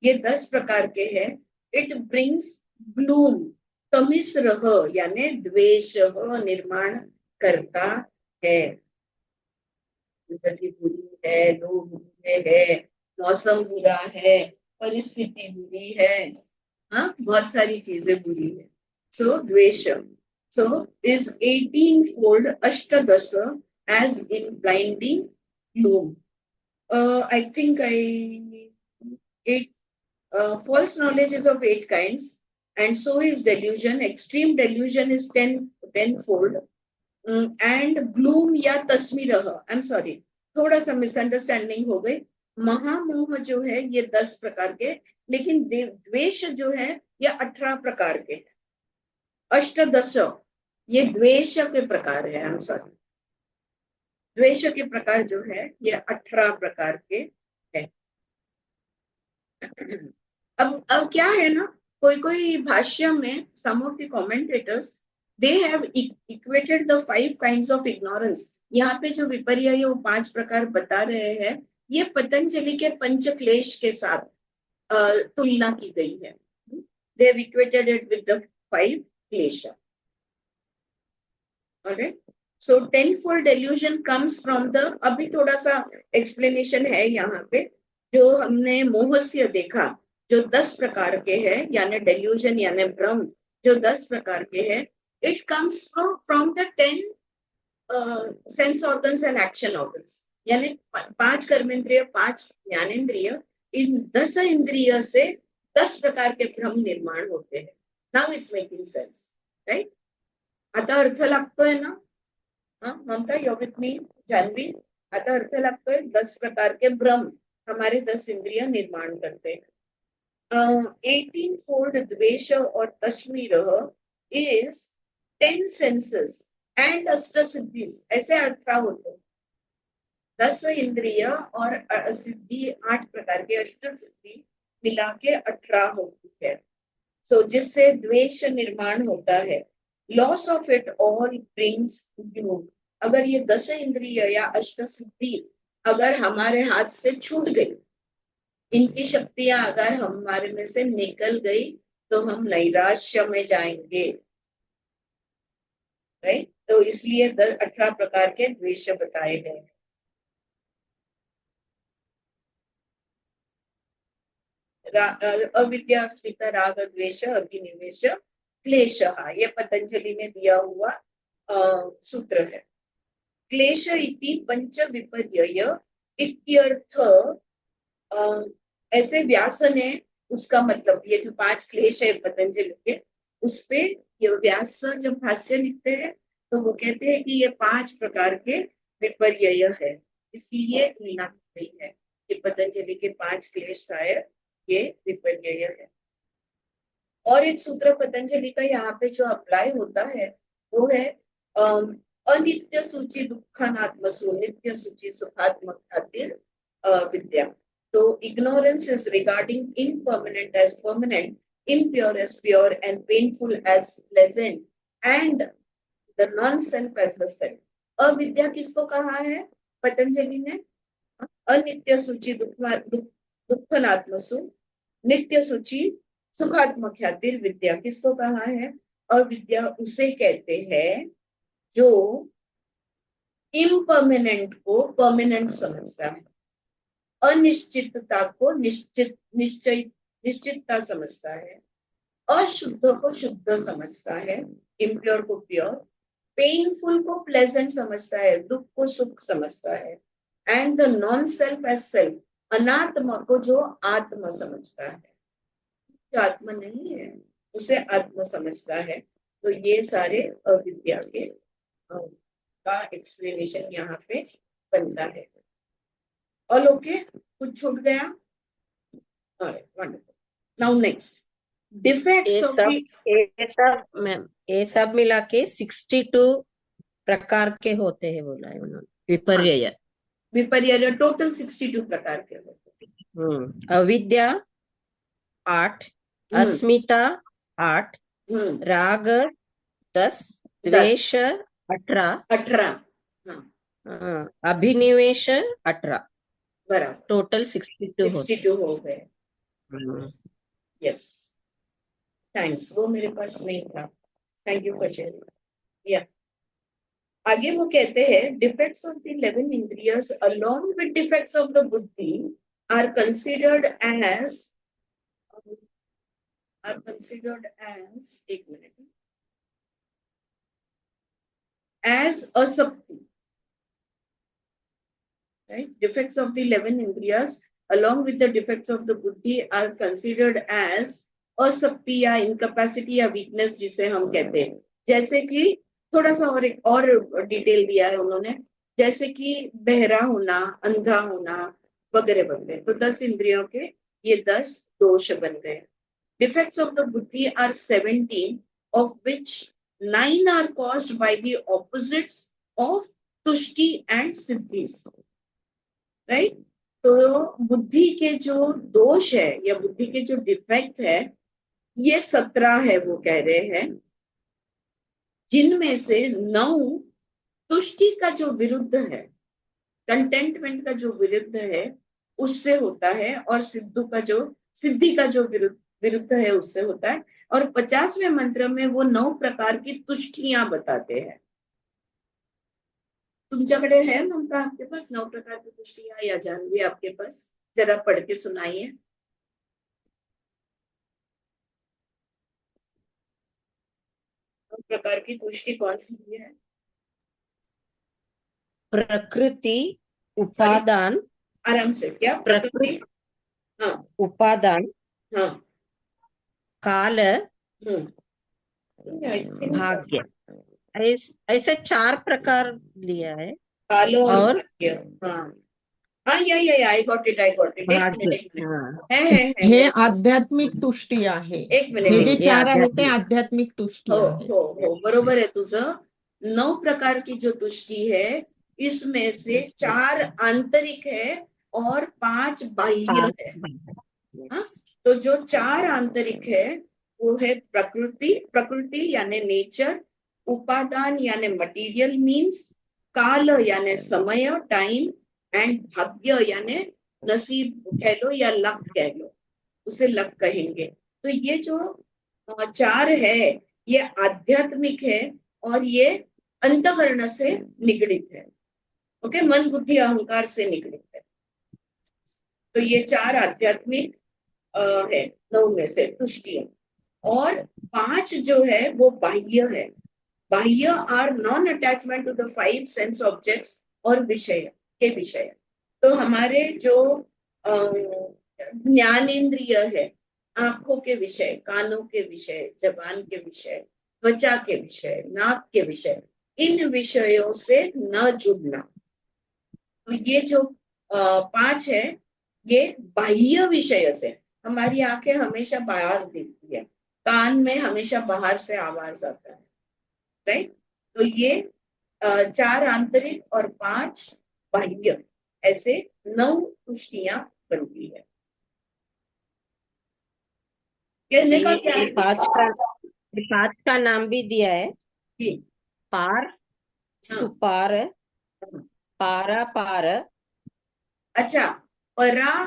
ये 10 प्रकार के हैं। इट ब्रिंग्स ग्लूम, तमिस्रह यानी द्वेष निर्माण करता है। गति बुरी है, लोग बुरे है, मौसम बुरा है, परिस्थिति बुरी है, हाँ, बहुत सारी चीजें बुरी है। सो द्वेष, so is 18-fold ashtadasha as in blinding gloom. I think false knowledge is of 8 kinds, and so is delusion. Extreme delusion is 10-fold, and gloom या तस्मीरह, I'm sorry, थोड़ा सा मिसअंडरस्टैंडिंग हो गई। महामोह जो है ये 10 प्रकार के, लेकिन द्वेष जो है ये 18 प्रकार के। अष्टदश ये द्वेष के प्रकार है, हम सॉरी, द्वेष के प्रकार जो है ये 18 प्रकार के हैं। अब क्या है ना, कोई भाष्य में some of the commentators they have equated the 5 kinds of ignorance. यहाँ पे जो विपर्य वो 5 प्रकार बता रहे हैं, ये पतंजलि के पंचक्लेश के साथ तुलना की गई है। They have equated it with the 5 klesha. Alright. So tenfold delusion comes from the, अभी थोड़ा सा explanation है यहाँ पे, जो हमने मोहस्य देखा, जो 10 प्रकार के हैं, यानी delusion यानी भ्रम, जो 10 प्रकार के हैं, it comes from the 10 sense organs and action organs. यानी 5 कर्मेंद्रिय, 5 ज्ञानेंद्रिय, इन 10 इंद्रिय से 10 प्रकार के भ्रम निर्माण होते हैं. Now it's making sense, right? आता अर्थ लागतोय ना? ममता, you're with me, जानवी? आता अर्थ लागतोय? 10 प्रकार के भ्रम हमारे 10 इंद्रिय निर्माण करते हैं. 18 fold द्वेष और तश्मीर is 10 senses and अष्टसिद्धि, ऐसे अर्थ होते. 10 इंद्रिय और सिद्धि 8 प्रकार के अष्टसिद्धि मिला के 18 होती है. सो जिससे द्वेष निर्माण होता है. Loss of it all brings योग. अगर ये 10 इंद्रिय या अष्टसिद्धि अगर हमारे हाथ से छूट गई, इनकी शक्तियां अगर हमारे में से निकल गई, तो हम नैराश्य में जाएंगे. राइट? तो इसलिए 18 प्रकार के द्वेष बताए गए. अविद्या, अस्मिता, राग, द्वेष, अभिनिवेश, क्लेश, ये पतंजलि ने दिया हुआ सूत्र है. क्लेश इति पंच विपर्यय इत्यर्थ. ऐसे व्यास ने उसका मतलब, ये जो 5 क्लेश है पतंजलि के, उसपे ये व्यास जब भाष्य लिखते हैं तो वो कहते हैं कि ये 5 प्रकार के विपर्यय है, इसलिए तुलना की गई है कि पतंजलि के 5 क्लेश शायद ये विपर्यय है. और एक सूत्र पतंजलि का यहाँ पे जो अप्लाई होता है वो है अनित्य सूचि दुःखानात्मसु नित्य सूचि सुखात्मक खातिर विद्या. तो ignorance is regarding impermanent as permanent, impure as pure, and painful as pleasant, and the non-self as the self. अविद्या किसको कहा है पतंजलि ने? अनित्य सूचि दुःखानात्मसु नित्य सूचि सुखात्मक ख्यातिर विद्या किसको कहा है? अविद्या उसे कहते हैं जो इम्पर्मानेंट को परमानेंट समझता है, अनिश्चितता को निश्चितता समझता है, अशुद्ध को शुद्ध समझता है, इम्प्योर को प्योर, पेनफुल को प्लेजेंट समझता है, दुख को सुख समझता है, and the non self as self, अनात्मा को जो आत्मा समझता है, जो आत्मा नहीं है उसे आत्मा समझता है. तो ये सारे अविद्या के का एक्सप्लेनेशन यहाँ पे बनता है. All okay? कुछ छूट गया? Wonderful. Now next, defects of ये सब मिला के 62 प्रकार के होते हैं बोला है उन्होंने. विपर्यय विपर्यय टोटल 62 प्रकार के होते हैं. अविद्या 8, अस्मिता 8, राग 10, द्वेष 18, अभिनिवेश 18, बराबर टोटल 62 हो गए. Yes, thanks. वो मेरे पास नहीं था. Thank you for sharing. या आगे वो कहते हैं डिफेक्ट्स ऑफ द 11 इंद्रियस along with defects of the buddhi are considered as एक मिनट, as asapti. Right? Defects of the 11 indriyas along with the defects of the buddhi are considered as asapti या incapacity या weakness जिसे हम कहते हैं. जैसे कि थोड़ा सा और डिटेल दिया है उन्होंने, जैसे कि बहरा होना, अंधा होना वगैरह वगैरह. तो 10 इंद्रियों के ये 10 दोष बन गए. Defects of the buddhi are 17, of which 9 are caused by the opposites of tushti and सिद्धिस. राइट? तो बुद्धि के जो दोष है या बुद्धि के जो डिफेक्ट है ये 17 है वो कह रहे हैं, जिनमें से 9 तुष्टि का जो विरुद्ध है, कंटेंटमेंट का जो विरुद्ध है उससे होता है, और सिद्धि का जो विरुद्ध है उससे होता है। और 50वें मंत्र में वो 9 प्रकार की तुष्टियां बताते हैं। तुमच्याकडे है ममता, आपके पास 9 प्रकार की तुष्टियां, या जानवी आपके पास? जरा पढ़ के सुनाइए। 9 प्रकार की तुष्टि कौन सी है? प्रकृति, उपादान, आराम से, क्या प्रकृति? हाँ उपादान, हाँ। काल, I think भाग्य, ऐसे 4 प्रकार लिया है। कालो और भाग्य। हाँ हाँ, या I got it, I got it. एक भाग्य, मिनट हाँ है हे मेरे पास। आध्यात्मिक तुष्टी आहे. एक मिनिट, हे एक जे मिनिट। ये 4 आहे ते आध्यात्मिक. आध्यात्मिक तुष्टी हो आहे. हो, बरोबर आहे तुझं। 9 प्रकार की जो तुष्टि है, इसमें से 4 आंतरिक है और 5 बाह्य है। हाँ? तो जो 4 आंतरिक है वो है प्रकृति, प्रकृति यानी नेचर, उपादान यानी मटेरियल मीन्स, काल यानी समय टाइम, एंड भाग्य यानी नसीब कह लो या लक कह लो, उसे लक कहेंगे। तो ये जो 4 है ये आध्यात्मिक है और ये अंतकरण से निगडित है। ओके, मन बुद्धि अहंकार से निगडित है। तो ये 4 आध्यात्मिक है, 9 में से तुष्टियां। और 5 जो है वो बाह्य है। बाह्य are non attachment to the 5 sense objects और विषय के विषय। तो हमारे जो ज्ञानेन्द्रिय है, आंखों के विषय, कानों के विषय, जबान के विषय, त्वचा के विषय, नाक के विषय, इन विषयों से न जुड़ना। तो ये जो 5 है ये बाह्य विषय से, हमारी आंखें हमेशा बाहर दिखती है, कान में हमेशा बाहर से आवाज आता है, राइट। तो ये 4 आंतरिक और 5 बाह्य, ऐसे 9 तुष्टियां बनती है। कहने का क्या ये है? 5 का नाम भी दिया है। जी पार, हाँ। सुपार, पारा पार, अच्छा, परा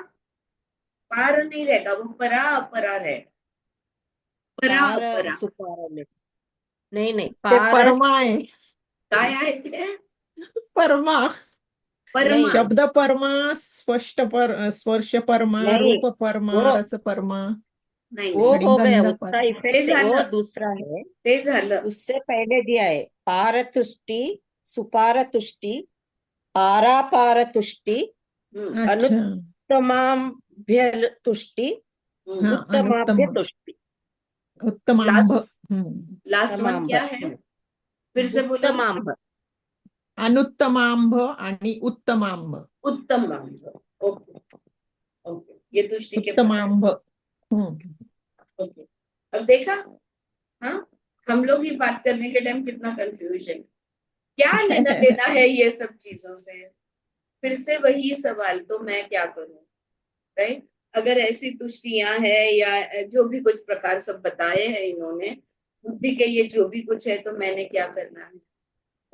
पार नहीं रहेगा, वो परा अपरा रहेगा। परा पार अपरा सुपार नहीं ते पार परमा आहे. काय आहे ते? परमा. परमा नहीं. शब्द परमा, स्पर्श परमा, नहीं, रूप परमा, वो रस परमा नाही वो आणि हो गया, गंध उसका परमा. ते इफेक्ट झालं, वो दूसरा है। ते झालं। उससे पहले दिया है पार तुष्टि, सुपार तुष्टि, पारा पार तुष्टि, हम्म, अच्छा. अनुत्तमाभ्य तुष्टि, हम्म। हा, उत्तमाभ्य अनुत्तम, तुष्टि. उत्तमांब. लास्ट हम्म. लास्ट वन उत्तमांब, क्या है? फिर से बोलो। उत्तमांब. अनुत्तमांब आणि उत्तमांब. उत्तम अंग। ओके ओके, ये तुष्टि के प्रकार। उत्तमांब. हम्म. ओके, अब देखा, हाँ, हम लोग ही बात करने के टाइम कितना कंफ्यूजन, क्या लेना देना है ये सब चीजों से। फिर से वही सवाल, तो मैं क्या करूं, राइट। अगर ऐसी तुष्टियां है या जो भी कुछ प्रकार सब बताए हैं इन्होंने, बुद्धि के ये जो भी कुछ है, तो मैंने क्या करना है?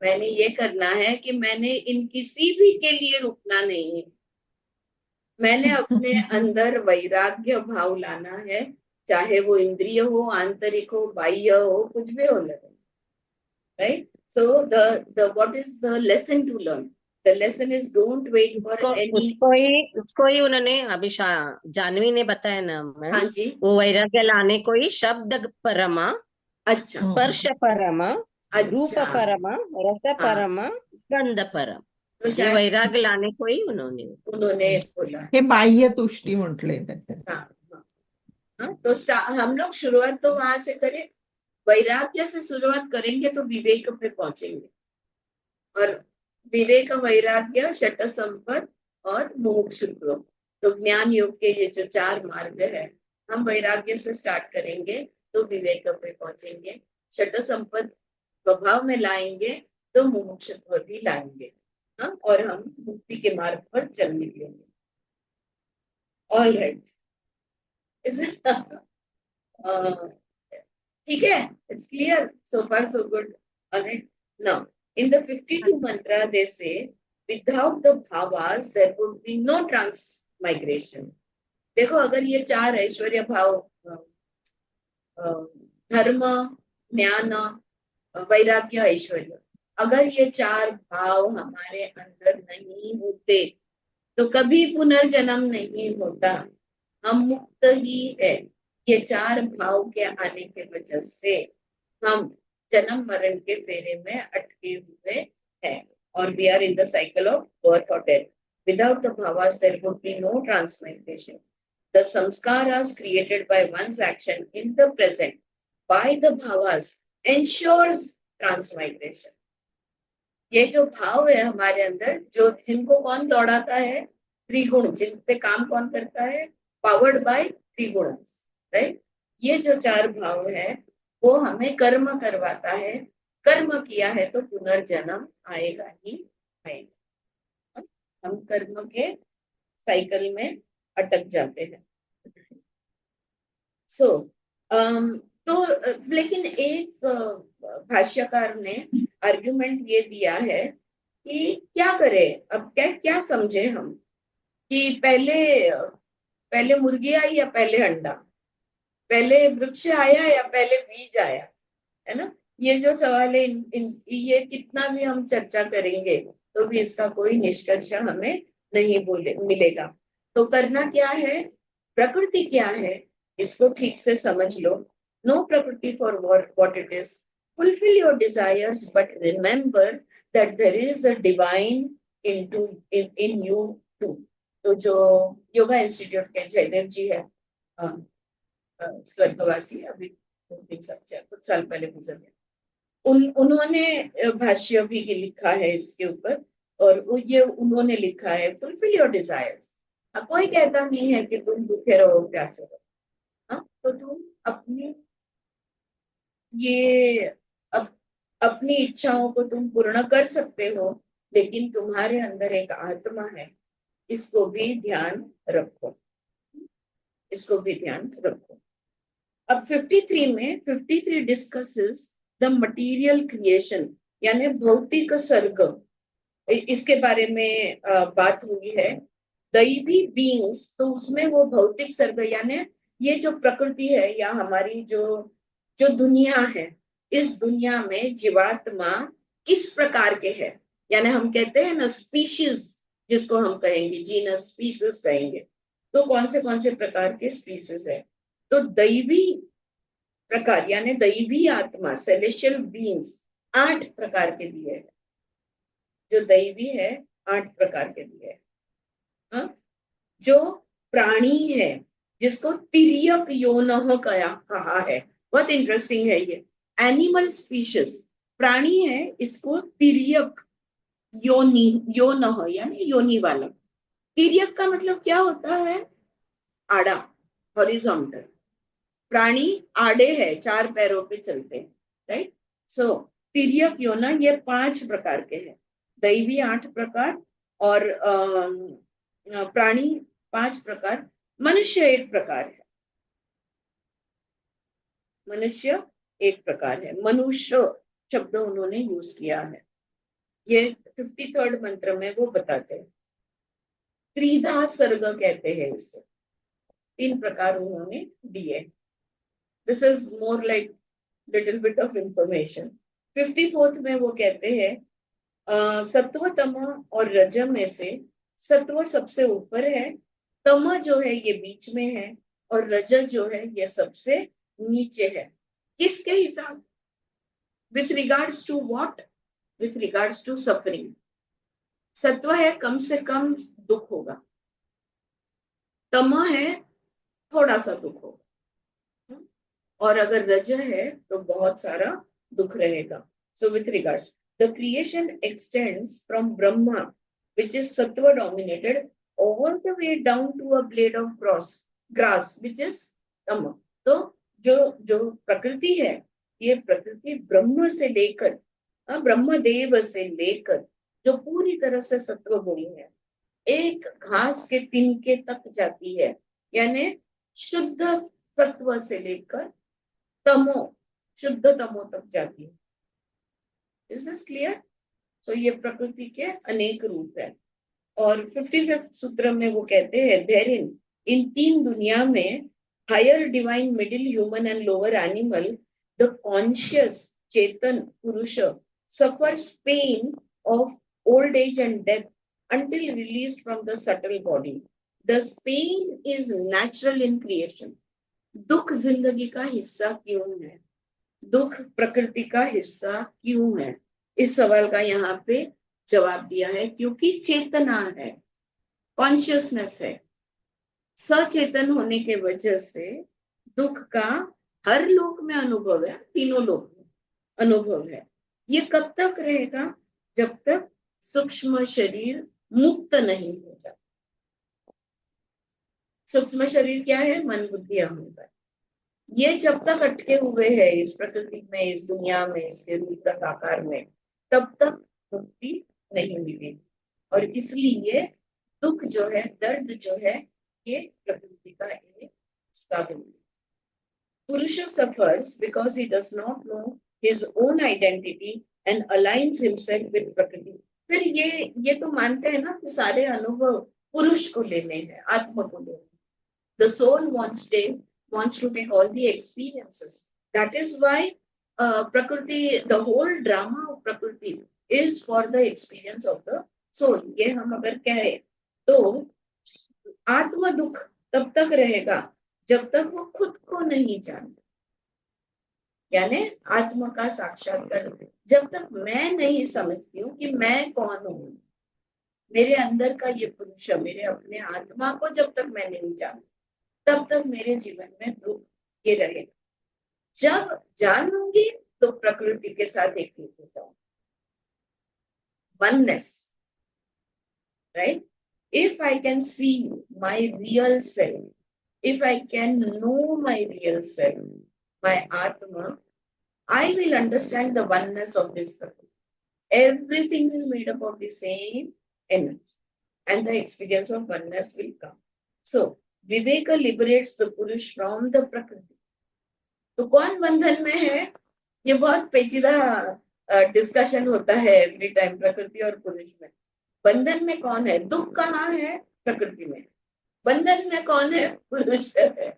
मैंने ये करना है कि मैंने इन किसी भी के लिए रुकना नहीं है। मैंने अपने अंदर वैराग्य भाव लाना है, चाहे वो इंद्रिय हो, आंतरिक हो, बाह्य हो, कुछ भी हो लगे, right. So the what is the lesson to learn? The lesson is don't wait for any. उसको ही उन्होंने अभी जानवी ने बताया ना मैम, हाँ जी, वो वैराग्य लाने को ही शब्द परमा, अच्छा स्पर्श परमा, रूप अच्छा, परमा, रस हाँ। परमा, गंध परम. तो ये शायद वैराग्य लाने को ही उन्होंने. उन्होंने बोला। हे बाह्य तुष्टी म्हटले त्याच्यात. हाँ हाँ हाँ, तो हम लोग शुरुआत तो वहां से करें, वैराग्य से शुरुआत करेंगे तो विवेक पे पहुंचेंगे। और विवेक, वैराग्य, शट संपद और मुमुक्षुत्व, तो ज्ञान योग के ये जो 4 मार्ग है, हम वैराग्य से स्टार्ट करेंगे तो विवेक पे पहुंचेंगे, शट संपद स्वभाव में लाएंगे तो मुमुक्षुत्व भी लाएंगे, हाँ, और हम मुक्ति के मार्ग पर चल निकलेंगे। ऑल राइट, ठीक है, it's clear, so far so good. Alright, now in the 52 mantra they say without the bhavas there would be no transmigration। देखो, अगर ये 4 ऐश्वर्य भाव धर्म, ज्ञान, वैराग्य, ऐश्वर्य, अगर ये चार भाव हमारे अंदर नहीं होते तो कभी पुनर्जन्म नहीं होता, हम मुक्त ही है। ये चार भाव के आने के वजह से हम जन्म मरण के फेरे में अटके हुए हैं, और we are in the cycle of birth और डेथ। विदाउट द भावास there would be no transmigration. The samskaras created by one's action in the present by the bhavas ensures transmigration. ये जो भाव है हमारे अंदर, जो जिनको कौन दौड़ाता है, त्रिगुण, जिन पे काम कौन करता है, पावर्ड बाय त्रिगुण, राइट। ये जो चार भाव है वो हमें कर्म करवाता है, कर्म किया है तो पुनर्जन्म आएगा ही आएगा, हम कर्म के साइकिल में अटक जाते हैं। तो लेकिन एक भाष्यकार ने आर्ग्यूमेंट ये दिया है कि क्या करें, अब क्या क्या समझे हम, कि पहले मुर्गी आई या पहले अंडा, पहले वृक्ष आया या पहले बीज आया, है ना। ये जो सवाल है, ये कितना भी हम चर्चा करेंगे तो भी इसका कोई निष्कर्ष हमें नहीं मिलेगा। तो करना क्या है, प्रकृति क्या है इसको ठीक से समझ लो। Know prakriti for what it is, fulfil your desires but remember that there is a divine in you too. तो जो योगा इंस्टीट्यूट के जयदेव जी है, स्वर्गवासी, अभी कुछ साल पहले गुजर गए, उन्होंने भाष्य भी लिखा है इसके ऊपर, और ये उन्होंने लिखा है, फुलफिल योर डिजायर्स। कोई कहता नहीं है कि तुम भूखे रहो, प्यासे रहो, तो तुम अपनी इच्छाओं को तुम पूर्ण कर सकते हो, लेकिन तुम्हारे अंदर एक आत्मा है, इसको भी ध्यान रखो, इसको भी ध्यान रखो। अब 53 डिस्कसेस द मटीरियल क्रिएशन, यानी भौतिक सर्ग, इसके बारे में बात हुई है। दैवी बीइंग्स, तो उसमें वो भौतिक सर्ग, यानी ये जो प्रकृति है या हमारी जो दुनिया है, इस दुनिया में जीवात्मा किस प्रकार के है, यानी हम कहते हैं ना स्पीशीज, जिसको हम कहेंगे जीनस, स्पीसीज कहेंगे, तो कौन से प्रकार के स्पीसीज है। तो दैवी प्रकार यानी दैवी आत्मा, सेलेशियल बीइंग्स 8 प्रकार के दिए हैं, जो दैवी है 8 प्रकार के दिए हैं। जो प्राणी है, जिसको तिर्यक योनः कहा है, बहुत इंटरेस्टिंग है ये, एनिमल स्पीशीज, प्राणी है, इसको तिर्यक योनः यानी योनि वाला। तिर्यक का मतलब क्या होता है, आड़ा, हॉरिजॉन्टल। प्राणी आड़े है, 4 पैरों पे चलते हैं, राइट। सो तिर्यक योना, ये 5 प्रकार के हैं, दैवी 8 प्रकार, और प्राणी 5 प्रकार, मनुष्य 1 प्रकार है, मनुष्य 1 प्रकार है। मनुष्य शब्द उन्होंने यूज किया है, ये 53rd मंत्र में वो बताते हैं। त्रिधा सर्ग कहते हैं इसे, 3 प्रकार उन्होंने दिए। This is more like little bit of information. 54th में वो कहते हैं सत्व, तम और रज में से सत्व सबसे ऊपर है, तम जो है ये बीच में है, और रज जो है ये सबसे नीचे है। किसके हिसाब, with regards to what, with regards to suffering. सत्व है कम से कम दुख होगा, तम है थोड़ा सा दुख होगा, और अगर रज है तो बहुत सारा दुख रहेगा। So with regards the creation extends from Brahma which is sattva dominated all the way down to a blade of grass which is tama। तो जो प्रकृति है, ये प्रकृति ब्रह्म से लेकर, ब्रह्मदेव से लेकर जो पूरी तरह से सत्व गुणी है, एक घास के तिनके तक जाती है, यानी शुद्ध सत्व से लेकर शुद्ध तमो तक जाती है। Is this clear? तो ये प्रकृति के अनेक रूप है। और 55th सूत्र में वो कहते हैं, देयरिन, इन 3 दुनिया में higher divine, middle human and lower animal, the conscious Chetan Purusha suffers pain of old age and death until released from the subtle body. Thus, pain is natural in creation. दुख जिंदगी का हिस्सा क्यों है? दुख प्रकृति का हिस्सा क्यों है? इस सवाल का यहाँ पे जवाब दिया है, क्योंकि चेतना है, कॉन्शियसनेस है, सचेतन होने के वजह से दुख का हर लोक में अनुभव है, तीनों लोक में अनुभव है। ये कब तक रहेगा? जब तक सूक्ष्म शरीर मुक्त नहीं हो जाता। सूक्ष्म शरीर क्या है? मन बुद्धि अहंकार। ये जब तक अटके हुए है इस प्रकृति में, इस दुनिया में, इसके रूप आकार में, तब तक मुक्ति नहीं मिलेगी। और इसलिए दुख जो है, दर्द जो है, ये प्रकृति का एक साधन है। पुरुष suffers because he does not know his own identity and aligns himself with प्रकृति। फिर ये तो मानते हैं ना कि सारे अनुभव पुरुष को लेने हैं, आत्मा को लेने हैं। The soul wants to take all the experiences. That is why Prakriti, the whole drama of Prakriti is for the experience of the soul. ये हम अगर कहें तो आत्म दुख तब तक रहेगा जब तक वो खुद को नहीं जानता, यानी आत्मा का साक्षात्कार। जब तक मैं नहीं समझती हूँ कि मैं कौन हूँ, मेरे अंदर का ये पुरुष, मेरे अपने आत्मा को जब तक मैं नहीं जानती, तब तक मेरे जीवन में दुख ये रहेगा। जब जान लूंगी तो प्रकृति के साथ एक हो जाऊंगी। oneness, right? If I can see my real self, if I can know my real self, my Atma, I will understand the oneness of this Prakriti. Everything is made up of the same energy, and the experience of oneness will come. So, Viveka liberates the Purush from the Prakriti. तो कौन बंधन में है? ये बहुत पेचीदा discussion होता है एवरी टाइम, प्रकृति और पुरुष में। बंधन में कौन है? दुख कहाँ है? प्रकृति में। बंधन में कौन है? पुरुष है।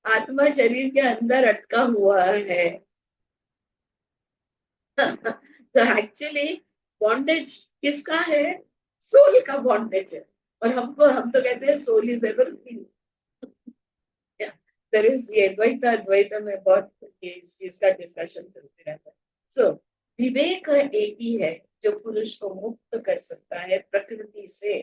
आत्मा शरीर के अंदर अटका हुआ है। तो एक्चुअली बॉन्डेज किसका है? सोल का बॉन्डेज है। और हम तो कहते हैं सोल इज एवर फ्री। ये द्वैत में बहुत इस चीज का डिस्कशन चलते रहता है। सो विवेक एक ही है जो पुरुष को मुक्त कर सकता है प्रकृति से।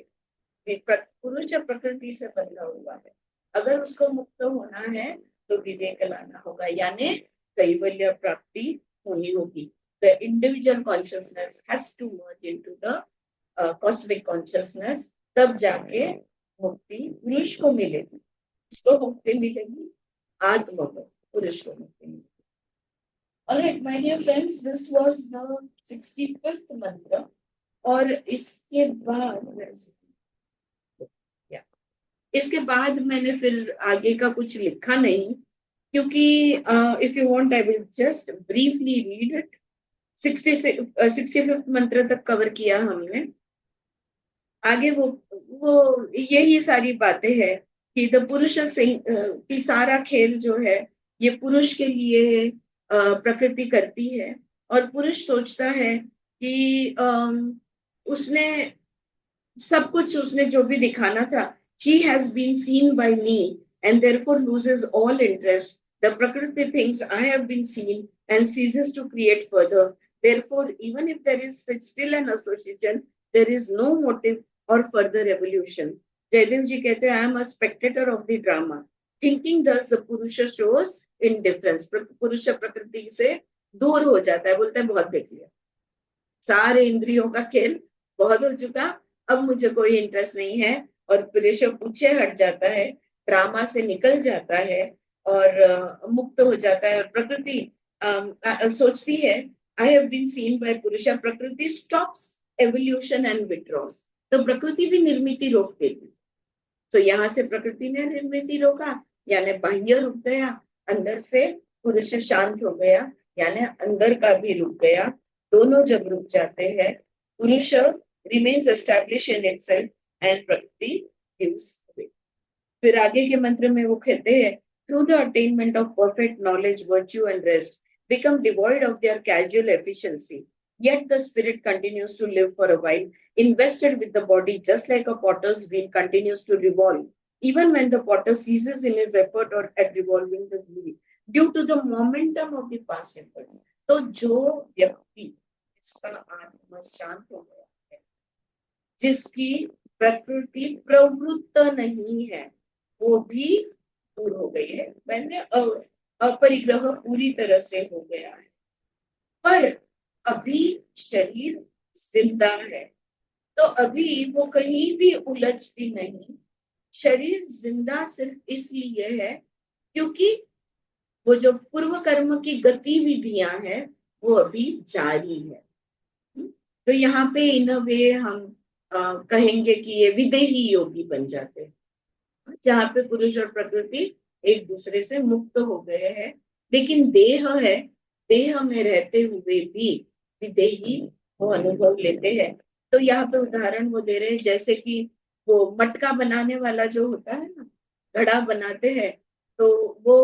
पुरुष प्रकृति से बंधा हुआ है, अगर उसको मुक्त होना है तो विवेक लाना होगा, यानी कैवल्य प्राप्ति होनी होगी। The individual consciousness has to merge into the cosmic consciousness, तब जाके मुक्ति पुरुष को मिलेगी। इसको मुक्ति मिलेगी, आत्मा को, पुरुष को मुक्ति मिलेगी। Alright, my dear friends, this was the 65th mantra. और इसके बाद मैंने फिर आगे का कुछ लिखा नहीं, क्योंकि if you want I will just briefly read it. 65th मंत्र तक कवर किया हमने। आगे वो यही सारी बातें हैं कि द पुरुष की सारा खेल जो है ये पुरुष के लिए प्रकृति करती है, और पुरुष सोचता है कि उसने सब कुछ, उसने जो भी दिखाना था, she has been seen by me and therefore loses all interest. The Prakriti thinks I have been seen and ceases to create further. Therefore, even if there is still an association, there is no motive or further evolution. Jaidev ji कहते हैं, I am a spectator of the drama. Thinking thus, the Purusha shows indifference. पुरुष प्रकृति से दूर हो जाता है, बोलता है बहुत देख लिया, सारे इंद्रियों का खेल बहुत हो चुका, अब मुझे कोई इंटरेस्ट नहीं है, और पुरुष पीछे हट जाता है, ड्रामा से निकल जाता है और मुक्त हो जाता है। और प्रकृति सोचती है I have been seen by purusha, prakriti stops evolution and विथड्रॉस। तो प्रकृति भी निर्मिति रोक देती। तो यहाँ से प्रकृति ने निर्मिति रोका, यानी बाह्य रुक गया, अंदर से पुरुष शांत हो गया, यानी अंदर का भी रुक गया। दोनों जब रुक जाते हैं, पुरुष remains established in itself and Prakriti gives way. फिर आगे के मंत्र में वो कहते हैं, through the attainment of perfect knowledge, virtue and rest become devoid of their casual efficiency, yet the spirit continues to live for a while, invested with the body, just like a potter's wheel continues to revolve, even when the potter ceases in his effort or at revolving the wheel, due to the momentum of the past efforts. तो जो व्यक्ति इसका आत्मा शांत हो गया है, जिसकी प्रकृति प्रवृत्त नहीं है, वो भी दूर हो गई है, मैंने अपरिग्रह पूरी तरह से हो गया है, पर अभी शरीर जिंदा है, तो अभी वो कहीं भी उलझ भी नहीं। शरीर जिंदा सिर्फ इसलिए है क्योंकि वो जो पूर्व कर्म की गतिविधियां हैं वो अभी जारी है। तो यहाँ पे इन अ वे हम कहेंगे कि ये विदेही योगी बन जाते हैं, जहाँ पे पुरुष और प्रकृति एक दूसरे से मुक्त हो गए हैं, लेकिन देह है, देह में रहते हुए भी विदेही वो अनुभव लेते हैं। तो यहाँ पे उदाहरण वो दे रहे हैं, जैसे कि वो मटका बनाने वाला जो होता है ना, घड़ा बनाते हैं, तो वो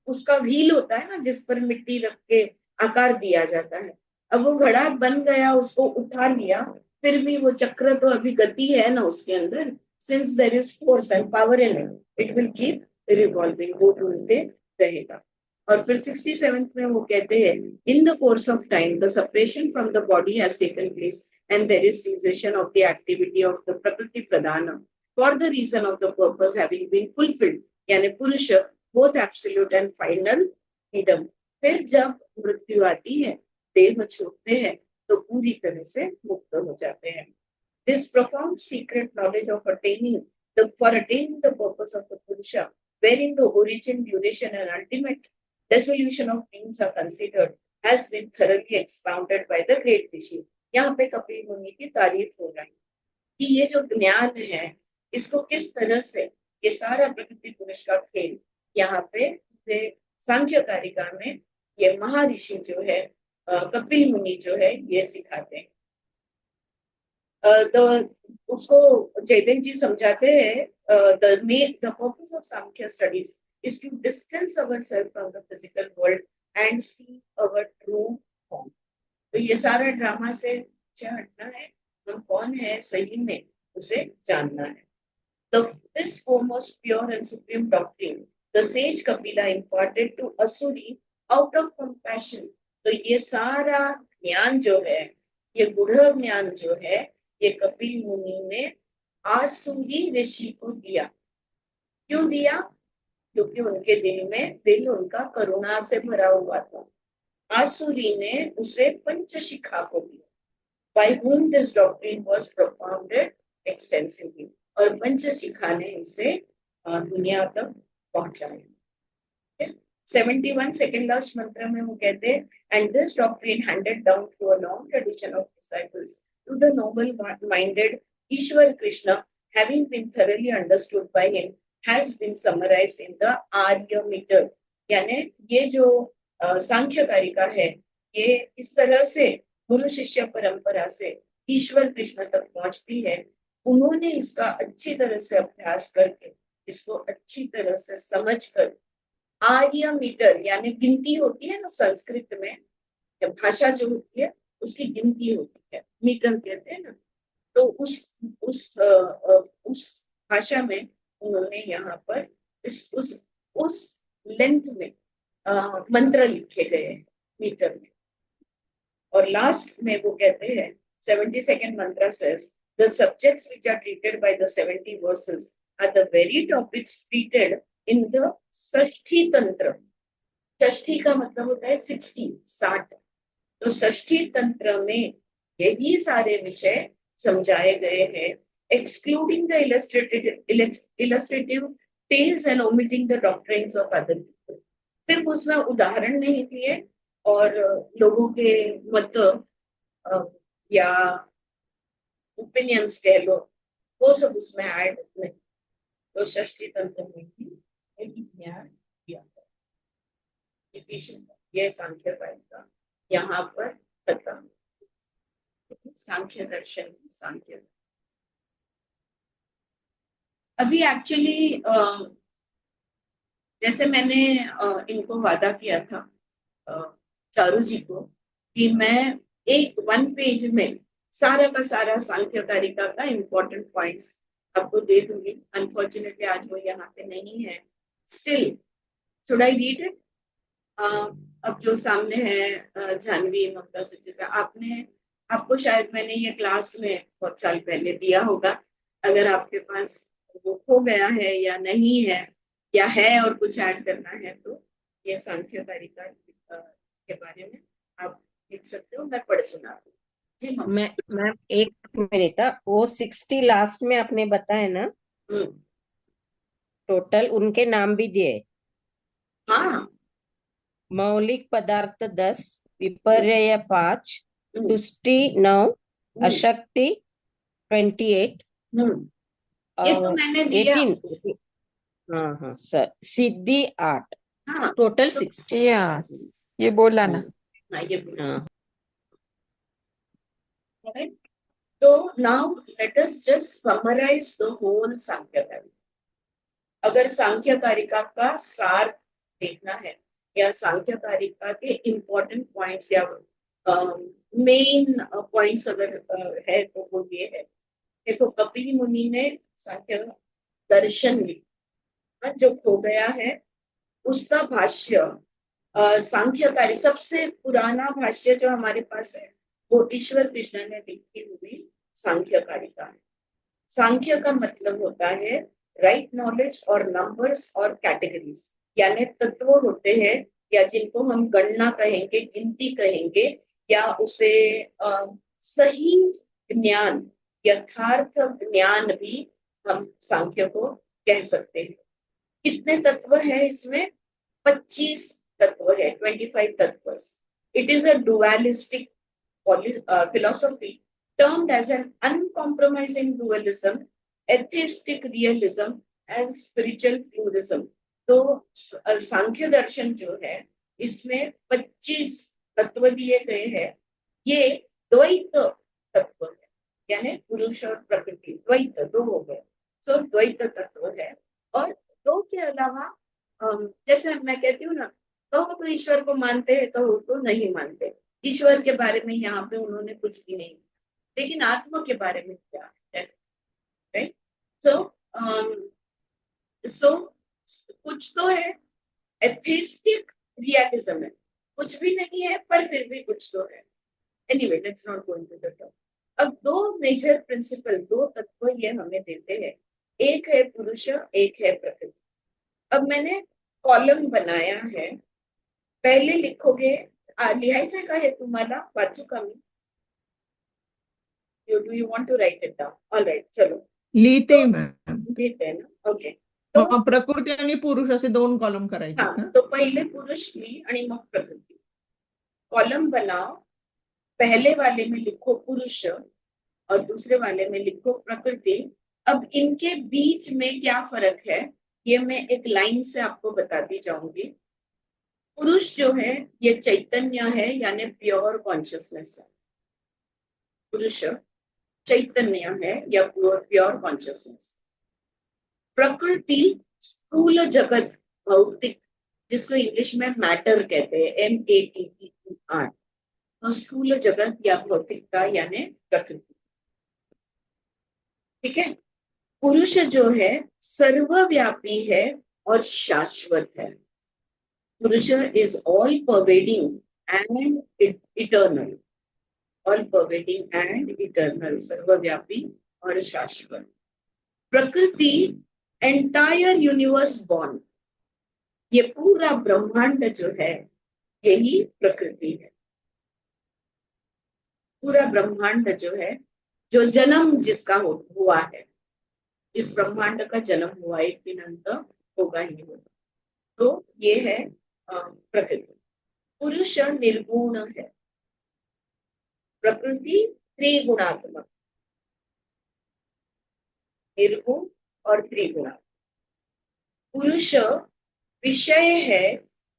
उसका व्हील होता है ना, जिस पर मिट्टी रख के आकार दिया जाता है। अब वो घड़ा बन गया, उसको उठा लिया, फिर भी वो चक्र तो अभी गति है ना उसके अंदर, since there is force and power in it, it will keep revolving, वो ढूंढते रहेगा। और फिर 67th में वो कहते हैं, in the course of time the separation from the body has taken place and there is cessation of the activity of the prakriti pradhana for the reason of the purpose having been fulfilled, यानी पुरुष both absolute and final freedom। फिर जब मृत्यु आती है, देह छोड़ते हैं, तो पूरी तरह से मुक्त हो जाते हैं। This profound secret knowledge of attaining the purpose of the Purusha, wherein the origin, duration, and ultimate dissolution of beings are considered, has been thoroughly expounded by the great Rishi। यहाँ पे कपिल मुनि की तारीफ हो रही है कि ये जो ज्ञान है, इसको किस तरह से ये सारा प्रकृति पुरुष का खेल यहाँ पे सांख्य कारिका में ये महर्षि जो है, कपिल मुनि जो है, ये सिखाते हैं। उसको चैतन्य जी समझाते हैं, the purpose of Samkhya studies is to distance ourselves from the physical world and see our true form। तो ये सारा ड्रामा से हटना है, हम कौन है सही में उसे जानना है। This foremost pure and supreme doctrine the sage Kapila imparted to Asuri out of compassion। तो ये सारा ज्ञान जो है, ये गूढ़ ज्ञान जो है, ये कपिल मुनि ने आसुरी ऋषि को दिया। क्यों दिया? क्योंकि उनके दिल उनका करुणा से भरा हुआ था। आसुरी ने उसे पंचशिखा को दिया, by whom this doctrine was propounded extensively। और पंचशिखा ने इसे दुनिया तक पहुंचाया। 71 second last मंत्र में वो कहते हैं, and this doctrine handed down through a long tradition of disciples to the noble-minded Ishwar Krishna, having been thoroughly understood by him, has been summarized in the Arya meter। यानी ये जो सांख्य कारिका है, ये इस तरह से गुरु शिष्य परंपरा से ईश्वर कृष्ण तक पहुंचती है। उन्होंने इसका अच्छी तरह से अभ्यास करके, इसको अच्छी तरह से समझकर, आर्य मीटर यानी गिनती होती है ना संस्कृत में, भाषा जो होती है उसकी गिनती होती है, मीटर कहते हैं ना, तो उस भाषा में उन्होंने यहाँ पर उस लेंथ में मंत्र लिखे गए हैं मीटर में। और लास्ट में वो कहते हैं 72nd mantra says the subjects which are treated by the 70 verses are the very topics treated in the षष्ठी तंत्र। षष्ठी का मतलब होता है 60। तो षष्ठी तंत्र में यही सारे विषय समझाए गए हैं, excluding the illustrative tales and omitting the doctrines of other people। सिर्फ उसमें उदाहरण नहीं दिए और लोगों के मत या ओपिनियंस कह लो, वो सब उसमें ऐड नहीं। तो षष्ठी तंत्र में भी यही ज्ञान दिया गया। ये सांख्य का यहाँ पर खत्म। सांख्य दर्शन, सांख्य अभी एक्चुअली जैसे मैंने इनको वादा किया था अ, चारू जी को कि मैं एक 1 पेज में सारा का सारा सांख्य कारिका का इम्पोर्टेंट पॉइंट्स आपको दे दूंगी। अनफॉर्चुनेटली आज वो यहाँ पे नहीं है। Still should I read it? अब जो सामने है जानवी, ममता, सुचित्रा, आपको शायद मैंने ये क्लास में बहुत साल पहले दिया होगा। अगर आपके पास वो खो गया है या नहीं है या है और कुछ ऐड करना है तो ये सांख्य कारिका के बारे में आप लिख सकते हो, मैं पढ़ सुना दूँ। जी मम्मी। मैम एक मिनट, वो 60 लास्ट में आपने बताया ना, हम्म, टोटल उनके नाम भी दिए। हाँ। मौलिक पदार्थ 10, विपर्यय 5, हम्म, तुष्टि 9, हम्म, अशक्ति 28 हम्म, ये तो और मैंने दिया। 18। हाँ हाँ सर, सिद्धि 8, हाँ टोटल तो 60। ये बोला ना। हाँ ये भी। हाँ Correct? So now let us just summarize the whole सांख्य कारिका। अगर सांख्य कारिका का सार देखना है या सांख्य कारिका के इम्पोर्टेंट पॉइंट्स या मेन पॉइंट्स अगर है तो वो ये है। देखो कपिल मुनि ने सांख्य दर्शन लिखा जो खो गया है, उसका भाष्य सांख्यकारी सबसे पुराना भाष्य जो हमारे पास है वो ईश्वर कृष्ण ने लिखी हुई सांख्यकारिका है। सांख्य का मतलब होता है राइट नॉलेज और नंबर्स और कैटेगरीज, यानी तत्व होते हैं या जिनको हम गणना कहेंगे, गिनती कहेंगे, या उसे सही ज्ञान, यथार्थ ज्ञान भी हम सांख्य को कह सकते हैं। कितने तत्व है इसमें? 25 तत्व है, 25 तत्व। It is a dualistic philosophy termed as an uncompromising dualism, atheistic realism and spiritual pluralism। तो सांख्य दर्शन जो है इसमें 25 तत्व दिए गए हैं। ये द्वैत तत्व है, यानी पुरुष और प्रकृति, द्वैत दो हो गए। सो द्वैत तत्व है। और दो के अलावा जैसे मैं कहती हूँ ना, कहो तो ईश्वर को मानते हैं, कहो तो नहीं मानते। ईश्वर के बारे में यहाँ पे उन्होंने कुछ भी नहीं, लेकिन आत्मा के बारे में क्या है, राइट? सो सो कुछ तो है, एथिस्टिक रियलिज्म है, कुछ भी नहीं है पर फिर भी कुछ तो है। Anyway let's not go into the top. अब दो मेजर प्रिंसिपल, दो तत्व ये हमें देते हैं, एक है पुरुष, एक है प्रकृति। अब मैंने कॉलम बनाया है, पहले लिखोगे, लिहायचं का है तुम्हाला, वाचू का मी? Do you want to write it down? All right, चलो लिहिते तो मॅम। लिहिते हैं ना, ओके। तो प्रकृती आणि पुरुष असे 2 कॉलम करायचे हाँ, ना? तो पहले पुरुष ली आणि मग प्रकृति। कॉलम बनाओ, पहले वाले में लिखो पुरुष और दूसरे वाले में लिखो प्रकृति। अब इनके बीच में क्या फर्क है ये मैं एक लाइन से आपको बताती जाऊंगी। पुरुष जो है ये चैतन्य है, यानी प्योर कॉन्शियसनेस है। पुरुष चैतन्य है या प्योर कॉन्शियसनेस। प्रकृति स्थूल जगत, भौतिक, जिसको इंग्लिश में मैटर कहते हैं, MATTER। तो स्थूल जगत या भौतिकता यानी प्रकृति, ठीक है। पुरुष जो है सर्वव्यापी है और शाश्वत है। पुरुष is all pervading and eternal, all pervading and eternal, सर्वव्यापी और शाश्वत। प्रकृति एंटायर यूनिवर्स बॉर्न, ये पूरा ब्रह्मांड जो है यही प्रकृति है। पूरा ब्रह्मांड जो है, जो जन्म जिसका हुआ है, इस ब्रह्मांड का जन्म हुआ, एक दिन अंत होगा ही होगा। तो ये है प्रकृति। पुरुष निर्गुण है, प्रकृति त्रिगुणात्मक, निर्गुण और त्रिगुणात्मक। पुरुष विषय है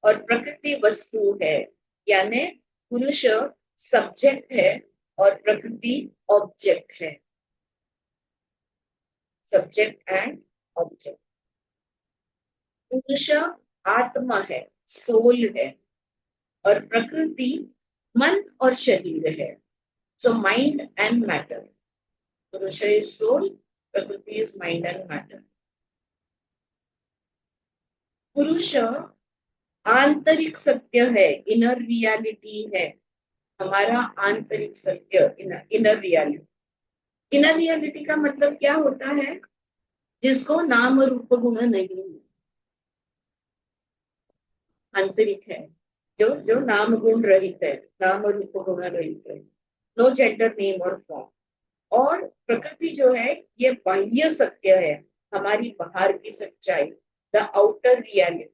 और प्रकृति वस्तु है, यानी पुरुष सब्जेक्ट है और प्रकृति ऑब्जेक्ट है। Subject and object. पुरुष आत्मा है, सोल है, और प्रकृति मन और शरीर है। So mind and matter. पुरुष इज सोल, प्रकृति इज माइंड एंड मैटर। पुरुष आंतरिक सत्य है, इनर रियलिटी है, हमारा आंतरिक सत्य, इनर रियलिटी। इनर रियलिटी का मतलब क्या होता है? जिसको नाम रूप गुण नहीं है, आंतरिक है, जो जो नाम गुण रहित है, नाम रूप गुण रहित है, नो जेंडर नेम और फॉर्म। और प्रकृति जो है ये बाह्य सत्य है, हमारी बाहर की सच्चाई, द आउटर रियलिटी।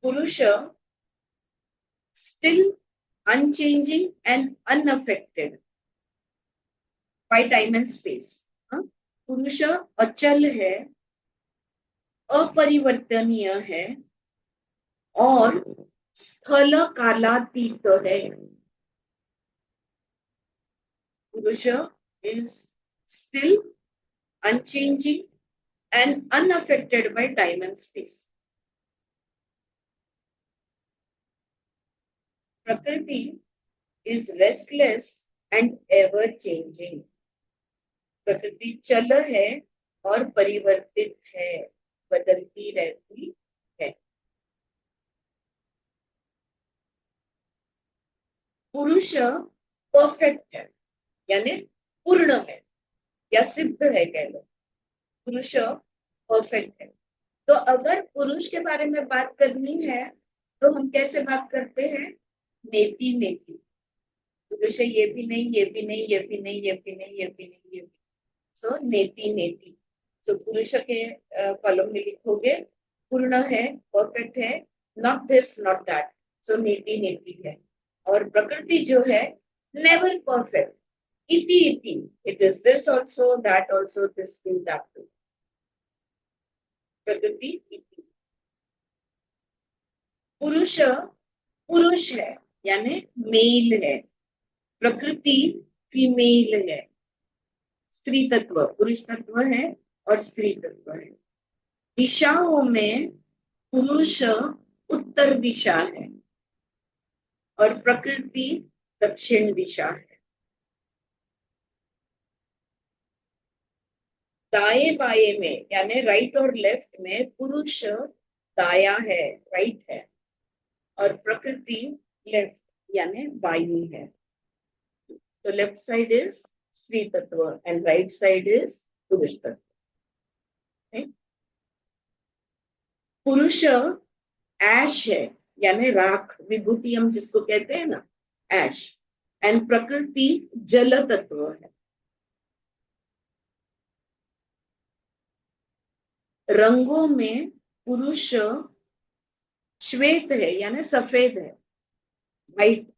पुरुष still unchanging and unaffected by time and space। पुरुष अचल है, अपरिवर्तनीय है और स्थल कालातीत है। पुरुष is still unchanging and unaffected by time and space। प्रकृति is restless and ever changing। प्रकृति चल है और परिवर्तित है, बदलती रहती है। पुरुष परफेक्ट है, यानी पूर्ण है या सिद्ध है, कह लो। पुरुष परफेक्ट है। तो अगर पुरुष के बारे में बात करनी है तो हम कैसे बात करते हैं? नेति नेति। पुरुष ये भी नहीं, ये भी नहीं, ये भी नहीं, ये भी नहीं, ये भी नहीं, ये भी। सो नेति नेति। सो पुरुष के कॉलम में लिखोगे पूर्ण है, परफेक्ट है, नॉट दिस नॉट दैट, सो नेति नेति है। और प्रकृति जो है नेवर परफेक्ट, इति इति, it is this also, that also, this too, that too. प्रकृति इति। पुरुष पुरुष है यानी मेल है, प्रकृति फीमेल है, स्त्री तत्व, पुरुष तत्व है और स्त्री तत्व है। दिशाओं में पुरुष उत्तर दिशा है और प्रकृति दक्षिण दिशा है। दाएं बाएं में यानी राइट और लेफ्ट में पुरुष दाया है, राइट है, और प्रकृति लेफ्ट यानी बाई है। तो लेफ्ट साइड इज स्त्री तत्व एंड राइट साइड इज पुरुष तत्व। पुरुष ऐश है यानी राख, विभूति हम जिसको कहते हैं ना, ऐश। एंड प्रकृति जल तत्व है। रंगों में पुरुष श्वेत है यानी सफेद है, व्हाइट,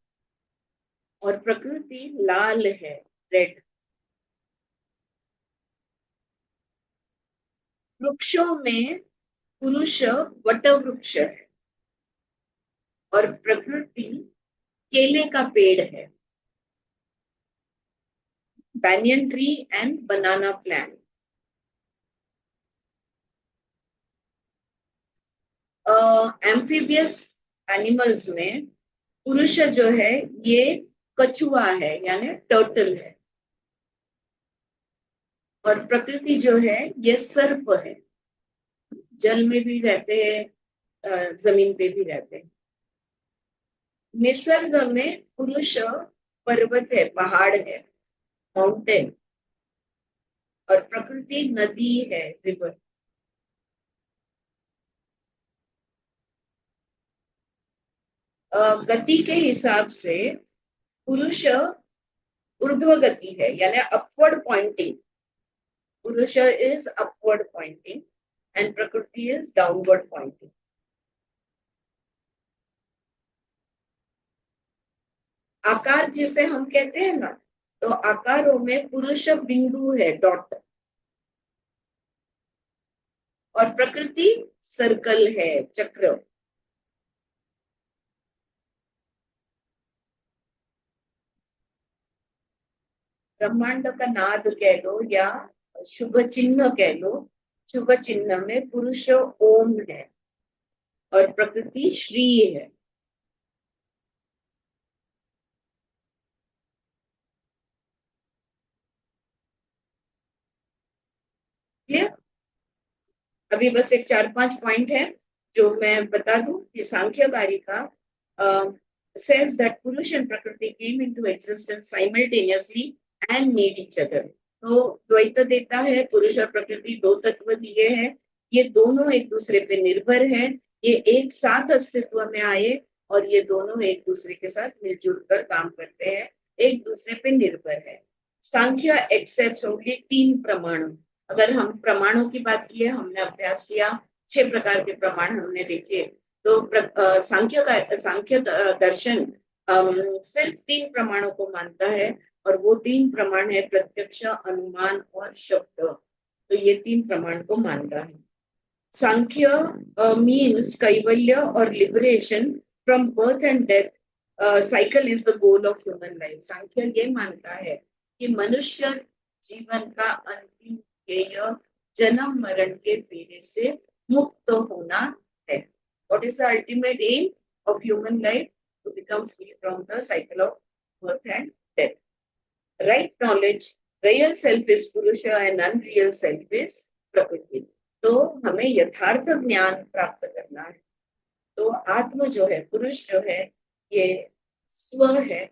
और प्रकृति लाल है, रेड। वृक्षों में पुरुष वट वृक्ष है और प्रकृति केले का पेड़ है, banyan tree and banana plant. Amphibious animals में पुरुष जो है ये कछुआ है यानी टर्टल है, और प्रकृति जो है ये सर्प है, जल में भी रहते हैं, जमीन पे भी रहते हैं। निसर्ग में पुरुष पर्वत है, पहाड़ है, माउंटेन, और प्रकृति नदी है, रिवर। गति के हिसाब से पुरुष ऊर्ध्व गति है यानी अपवर्ड पॉइंटिंग, पुरुष इज अपवर्ड पॉइंटिंग एंड प्रकृति इज डाउनवर्ड पॉइंटिंग। आकार जिसे हम कहते हैं ना, तो आकारों में पुरुष बिंदु है, डॉट, और प्रकृति सर्कल है, चक्र। ब्रह्मांड का नाद कह लो या शुभ चिन्ह कह लो, शुभ चिन्ह में पुरुष ओम है और प्रकृति श्री है। क्लियर? अभी बस एक 4-5 पॉइंट है जो मैं बता दूं कि सांख्यकारी का says that पुरुष and प्रकृति came into existence simultaneously and need each other। तो द्वैत देता है, पुरुष और प्रकृति दो तत्व दिए हैं, ये दोनों एक दूसरे पे निर्भर है, ये एक साथ अस्तित्व में आए और ये दोनों एक दूसरे के साथ मिलजुल कर काम करते हैं, एक दूसरे पे निर्भर है। सांख्य एक्सेप्ट्स ओनली 3 प्रमाण। अगर हम प्रमाणों की बात की है, हमने अभ्यास किया, 6 प्रकार के प्रमाण हमने देखे, तो सांख्य दर्शन सिर्फ 3 प्रमाणों को मानता है और वो 3 प्रमाण है प्रत्यक्ष, अनुमान और शब्द। तो ये 3 प्रमाण को मानता है। सांख्य मीन्स कैवल्य और liberation from birth and death, cycle is the goal of human life. Samkhya ये मानता है कि मनुष्य जीवन का अंतिम ध्येय जन्म मरण के फेरे से मुक्त होना है। What is the ultimate aim of human life? To become free from the cycle of birth and death. Right knowledge, real self is Purusha and unreal self is Prakriti. तो हमें यथार्थ ज्ञान प्राप्त करना है। तो आत्म जो है, पुरुष जो है, ये स्व है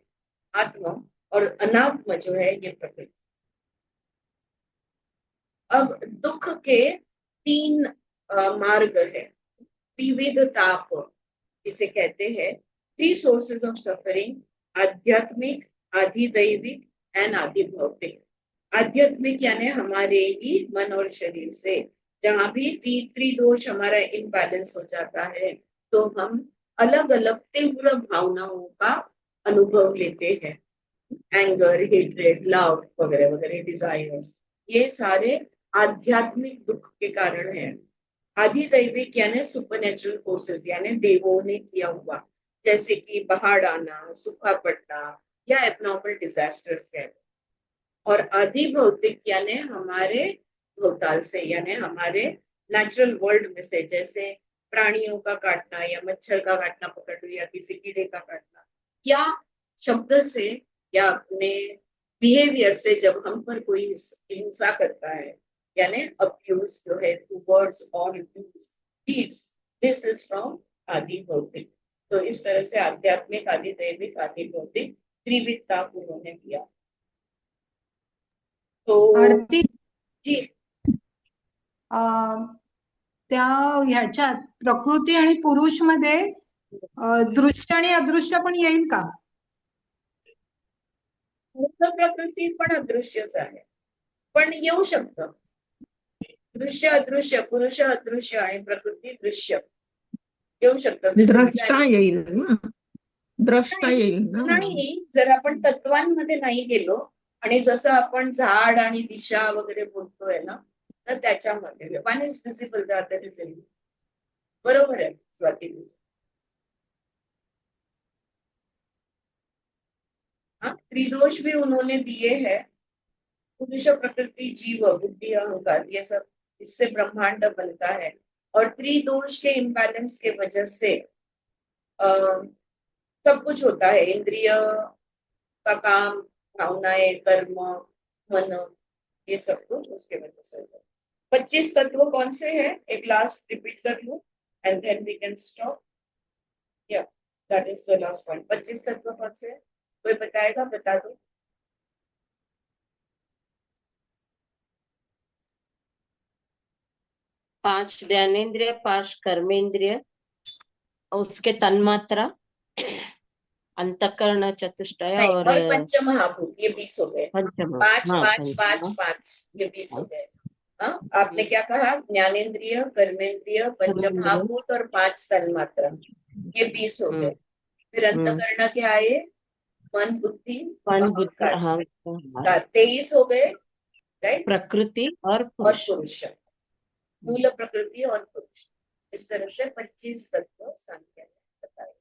आत्म, और अनात्म जो है ये प्रकृति। अब दुख के 3 मार्ग है। विविध ताप इसे कहते हैं। 3 सोर्सेज ऑफ सफरिंग, आध्यात्मिक, आधिदैविक एंड आधिभौतिक। आध्यात्मिक यानी हमारे ही मन और शरीर से, जहां भी त्रिदोष हमारा इम्बैलेंस हो जाता है तो हम अलग अलग तीव्र भावनाओं का अनुभव लेते हैं, एंगर, हेट्रेड, लव वगैरह वगैरह, डिजायर्स, ये सारे आध्यात्मिक दुख के कारण है। आधिदैविक यानी सुपरनेचुरल फोर्सेस, यानी देवों ने किया हुआ, जैसे कि बाढ़ आना, सूखा पड़ना या एबनॉर्मल डिजास्टर्स कह लो। और आधिभौतिक यानी हमारे भौताल से, यानी हमारे नेचुरल वर्ल्ड में से, जैसे प्राणियों का काटना या मच्छर का काटना पकड़ लो, या किसी कीड़े का काटना, या शब्द से या अपने बिहेवियर से जब हम पर कोई हिंसा करता है, यानी अब्यूज जो है टू वर्ड्स और डीड्स, दिस इज फ्रॉम आधिभौतिक। तो इस तरह से आध्यात्मिक, आधिदैविक, आधिभौतिक त्रिविधता उन्होंने दिया। तो आरती, जी, त्या ह्याच्यात प्रकृती आणि पुरुष मध्ये दृश्य आणि अदृश्य पण येईल का? मूर्त प्रकृती पण अदृश्यच आहे, पण येऊ शकतं। दृश्य अदृश्य, पुरुष अदृश्य आणि प्रकृती दृश्य येऊ शकतं। द्रष्टा येईल ना, द्रष्टा येईल ना। नाही, जर आपण तत्वांमध्ये नाही गेलो आणि जसं आपण झाड आणि दिशा वगैरे बोलतोय ना, तर त्याच्यामध्ये one is visible, the other is invisible. बरोबर आहे स्वाती? हाँ, त्रिदोष भी उन्होंने दिए हैं, पुरुष, प्रकृति, जीव, बुद्धि, अहंकार, ये सब, इससे ब्रह्मांड बनता है। और त्रिदोष के इम्बैलेंस के वजह से सब कुछ होता है, इंद्रिय का काम, भावनाएं, कर्म, मन, ये सब कुछ उसके वजह से होता है। 25 तत्व कौन से हैं? एक लास्ट रिपीट कर लूं and then we can stop. या that is the last point. 25 तत्व कौन से हैं? कोई बताएगा? बता दो। 5 ज्ञानेन्द्रिय, 5 कर्मेंद्रिय, उसके तन्मात्रा, अंतःकरण चतुष्टय नहीं, और और पंचमहाभूत, ये 20 हो गए। पंचम। 5 हाँ, 5 पंचम। 5 5, ये 20 हो गए। हाँ, आपने क्या कहा? ज्ञानेन्द्रिय, कर्मेंद्रिय, पंचमहाभूत और 5 तन्मात्रा, ये 20 हो गए। फिर अंतःकरण के आए मन, बुद्धि, मन, बुद्धि, अहंकार, 23 हो गए, राइट? प्रकृति और और पुरुष। पुरुष, मूल प्रकृति और पुरुष। इस तरह से 25 तत्व सांख्य ने बताए।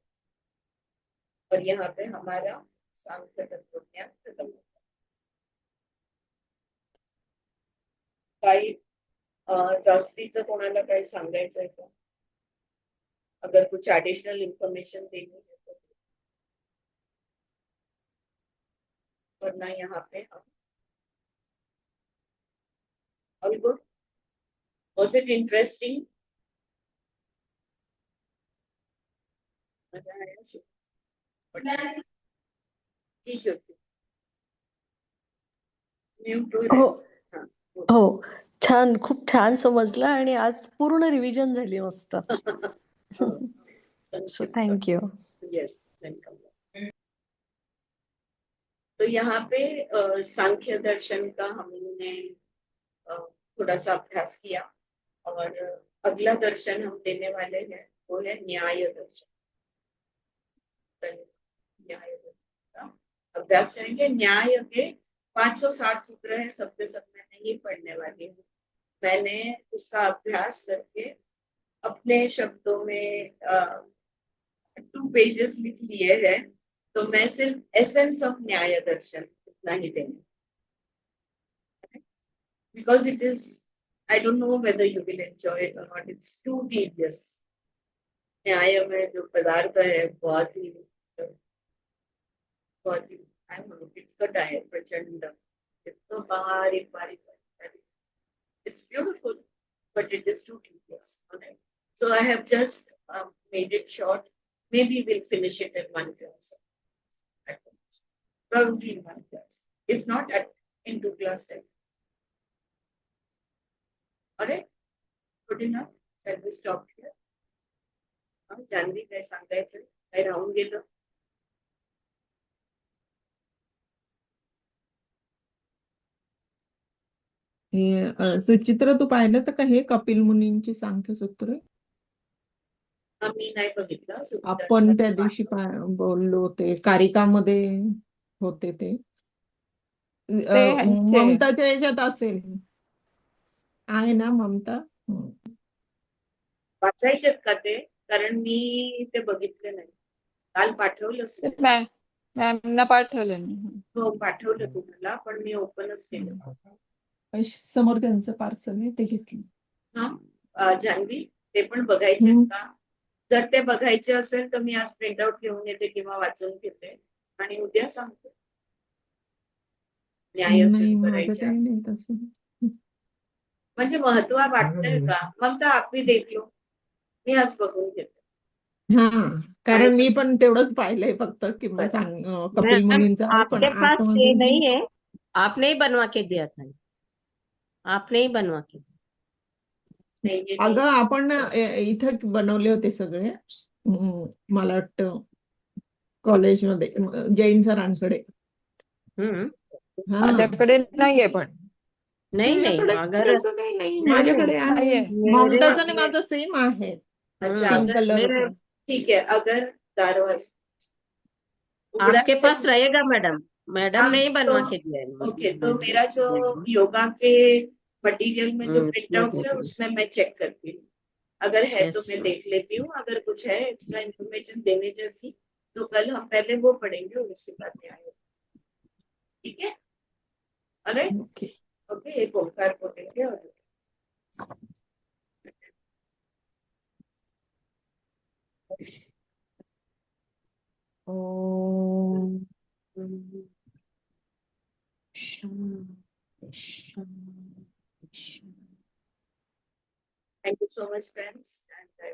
और यहाँ पे हमारा सांख्य तत्व ज्ञान खत्म होता है। काही जास्तीचं कोणाला काही सांगायचं आहे का? अगर कुछ एडिशनल इंफॉर्मेशन देनी है तो, वरना यहाँ पे हम all good. Was it interesting? मजा आया जी ज्योति. म्यूट हो हाँ. हो छान, खूप छान समजलं आणि आज पूर्ण रिव्हिजन झाली मस्त. So thank you. Yes, welcome. तो यहाँ पे सांख्य दर्शन का हमने थोड़ा सा अभ्यास किया और अगला दर्शन हम देने वाले हैं वो है न्याय दर्शन. न्याय दर्शन का अभ्यास करेंगे. न्याय के 560 सूत्र है, सब के सब मैं नहीं पढ़ने वाली हूँ. मैंने उसका अभ्यास करके अपने शब्दों में 2 पेजेस लिख लिए हैं. तो मैं सिर्फ एसेंस ऑफ न्याय दर्शन इतना ही देंगे. Because it is, I don't know whether you will enjoy it or not. It's too tedious. न्याय में जो पदार्थ है बहुत ही I don't know, किचकट है, प्रचंड. तो बारीक बारीक. It's beautiful, but it is too tedious. Okay. So I have just made it short. Maybe we'll finish it in one class. Probably in one class. If not, in 2 classes. Alright? Good enough? Shall we stop here? Janvi काय सांगायचं? काय राहून गेलं? हे सुचित्रा तू पाहिलं तर का हे कपिल मुनींची सांख्यसूत्र आहे? मी नाही बघितलं. आपण त्या दिवशी बोललो ते कारिकामध्ये होते ते ममताच्या याच्यात असेल. आहे ना ममता? वाचायचेत का ते? कारण मी ते बघितले नाही. काल पाठवलंच नाही. मॅमना पाठवलं मी. हो पाठवलं तुम्हाला, पण मी ओपनच केलं. समोर त्यांचं पार्सल आहे ते घेतलं. हा जान्हवी, ते पण बघायचे का? जर ते बघायचे असेल तर मी आज प्रिंटआउट घेऊन येते किंवा वाचून घेते आणि उद्या सांगते. न्याय असेल करायच्या म्हणजे महत्व वाटतंय का? मग तर आपली देखलो मी आज बघून घेते. हा, कारण मी पण तेवढंच पाहिलंय फक्त किंवा कपिल मुनींचा. आपके पास ये नहीं है? आपने ही बनवा के दिया था? आपने ही बनवा के दिया? अगं आपण इथं बनवले होते सगळे. मला वाटतं कॉलेजमध्ये जैन सरांकडे. माझ्याकडे नाहीये पण. नहीं नहीं, अगर माझ्याकडे आहे. ममताचं आणि माझं सेम आहे. अच्छा, ठीक है. अगर दारवाज आपके पास रहेगा मैडम. मैडम ने ही बनवा के दिया है. ओके, तो मेरा जो योगा के मटेरियल में जो प्रिंट आउट है उसमें मैं चेक करती हूँ. अगर है तो मैं देख लेती हूँ. अगर कुछ है एक्स्ट्रा इन्फॉर्मेशन देने जैसी तो कल हम पहले वो पढ़ेंगे और उसके बाद न्याय. ठीक है? अरे ओके, एक ओंकार पढ़ेंगे और ओम thank you so much friends, and I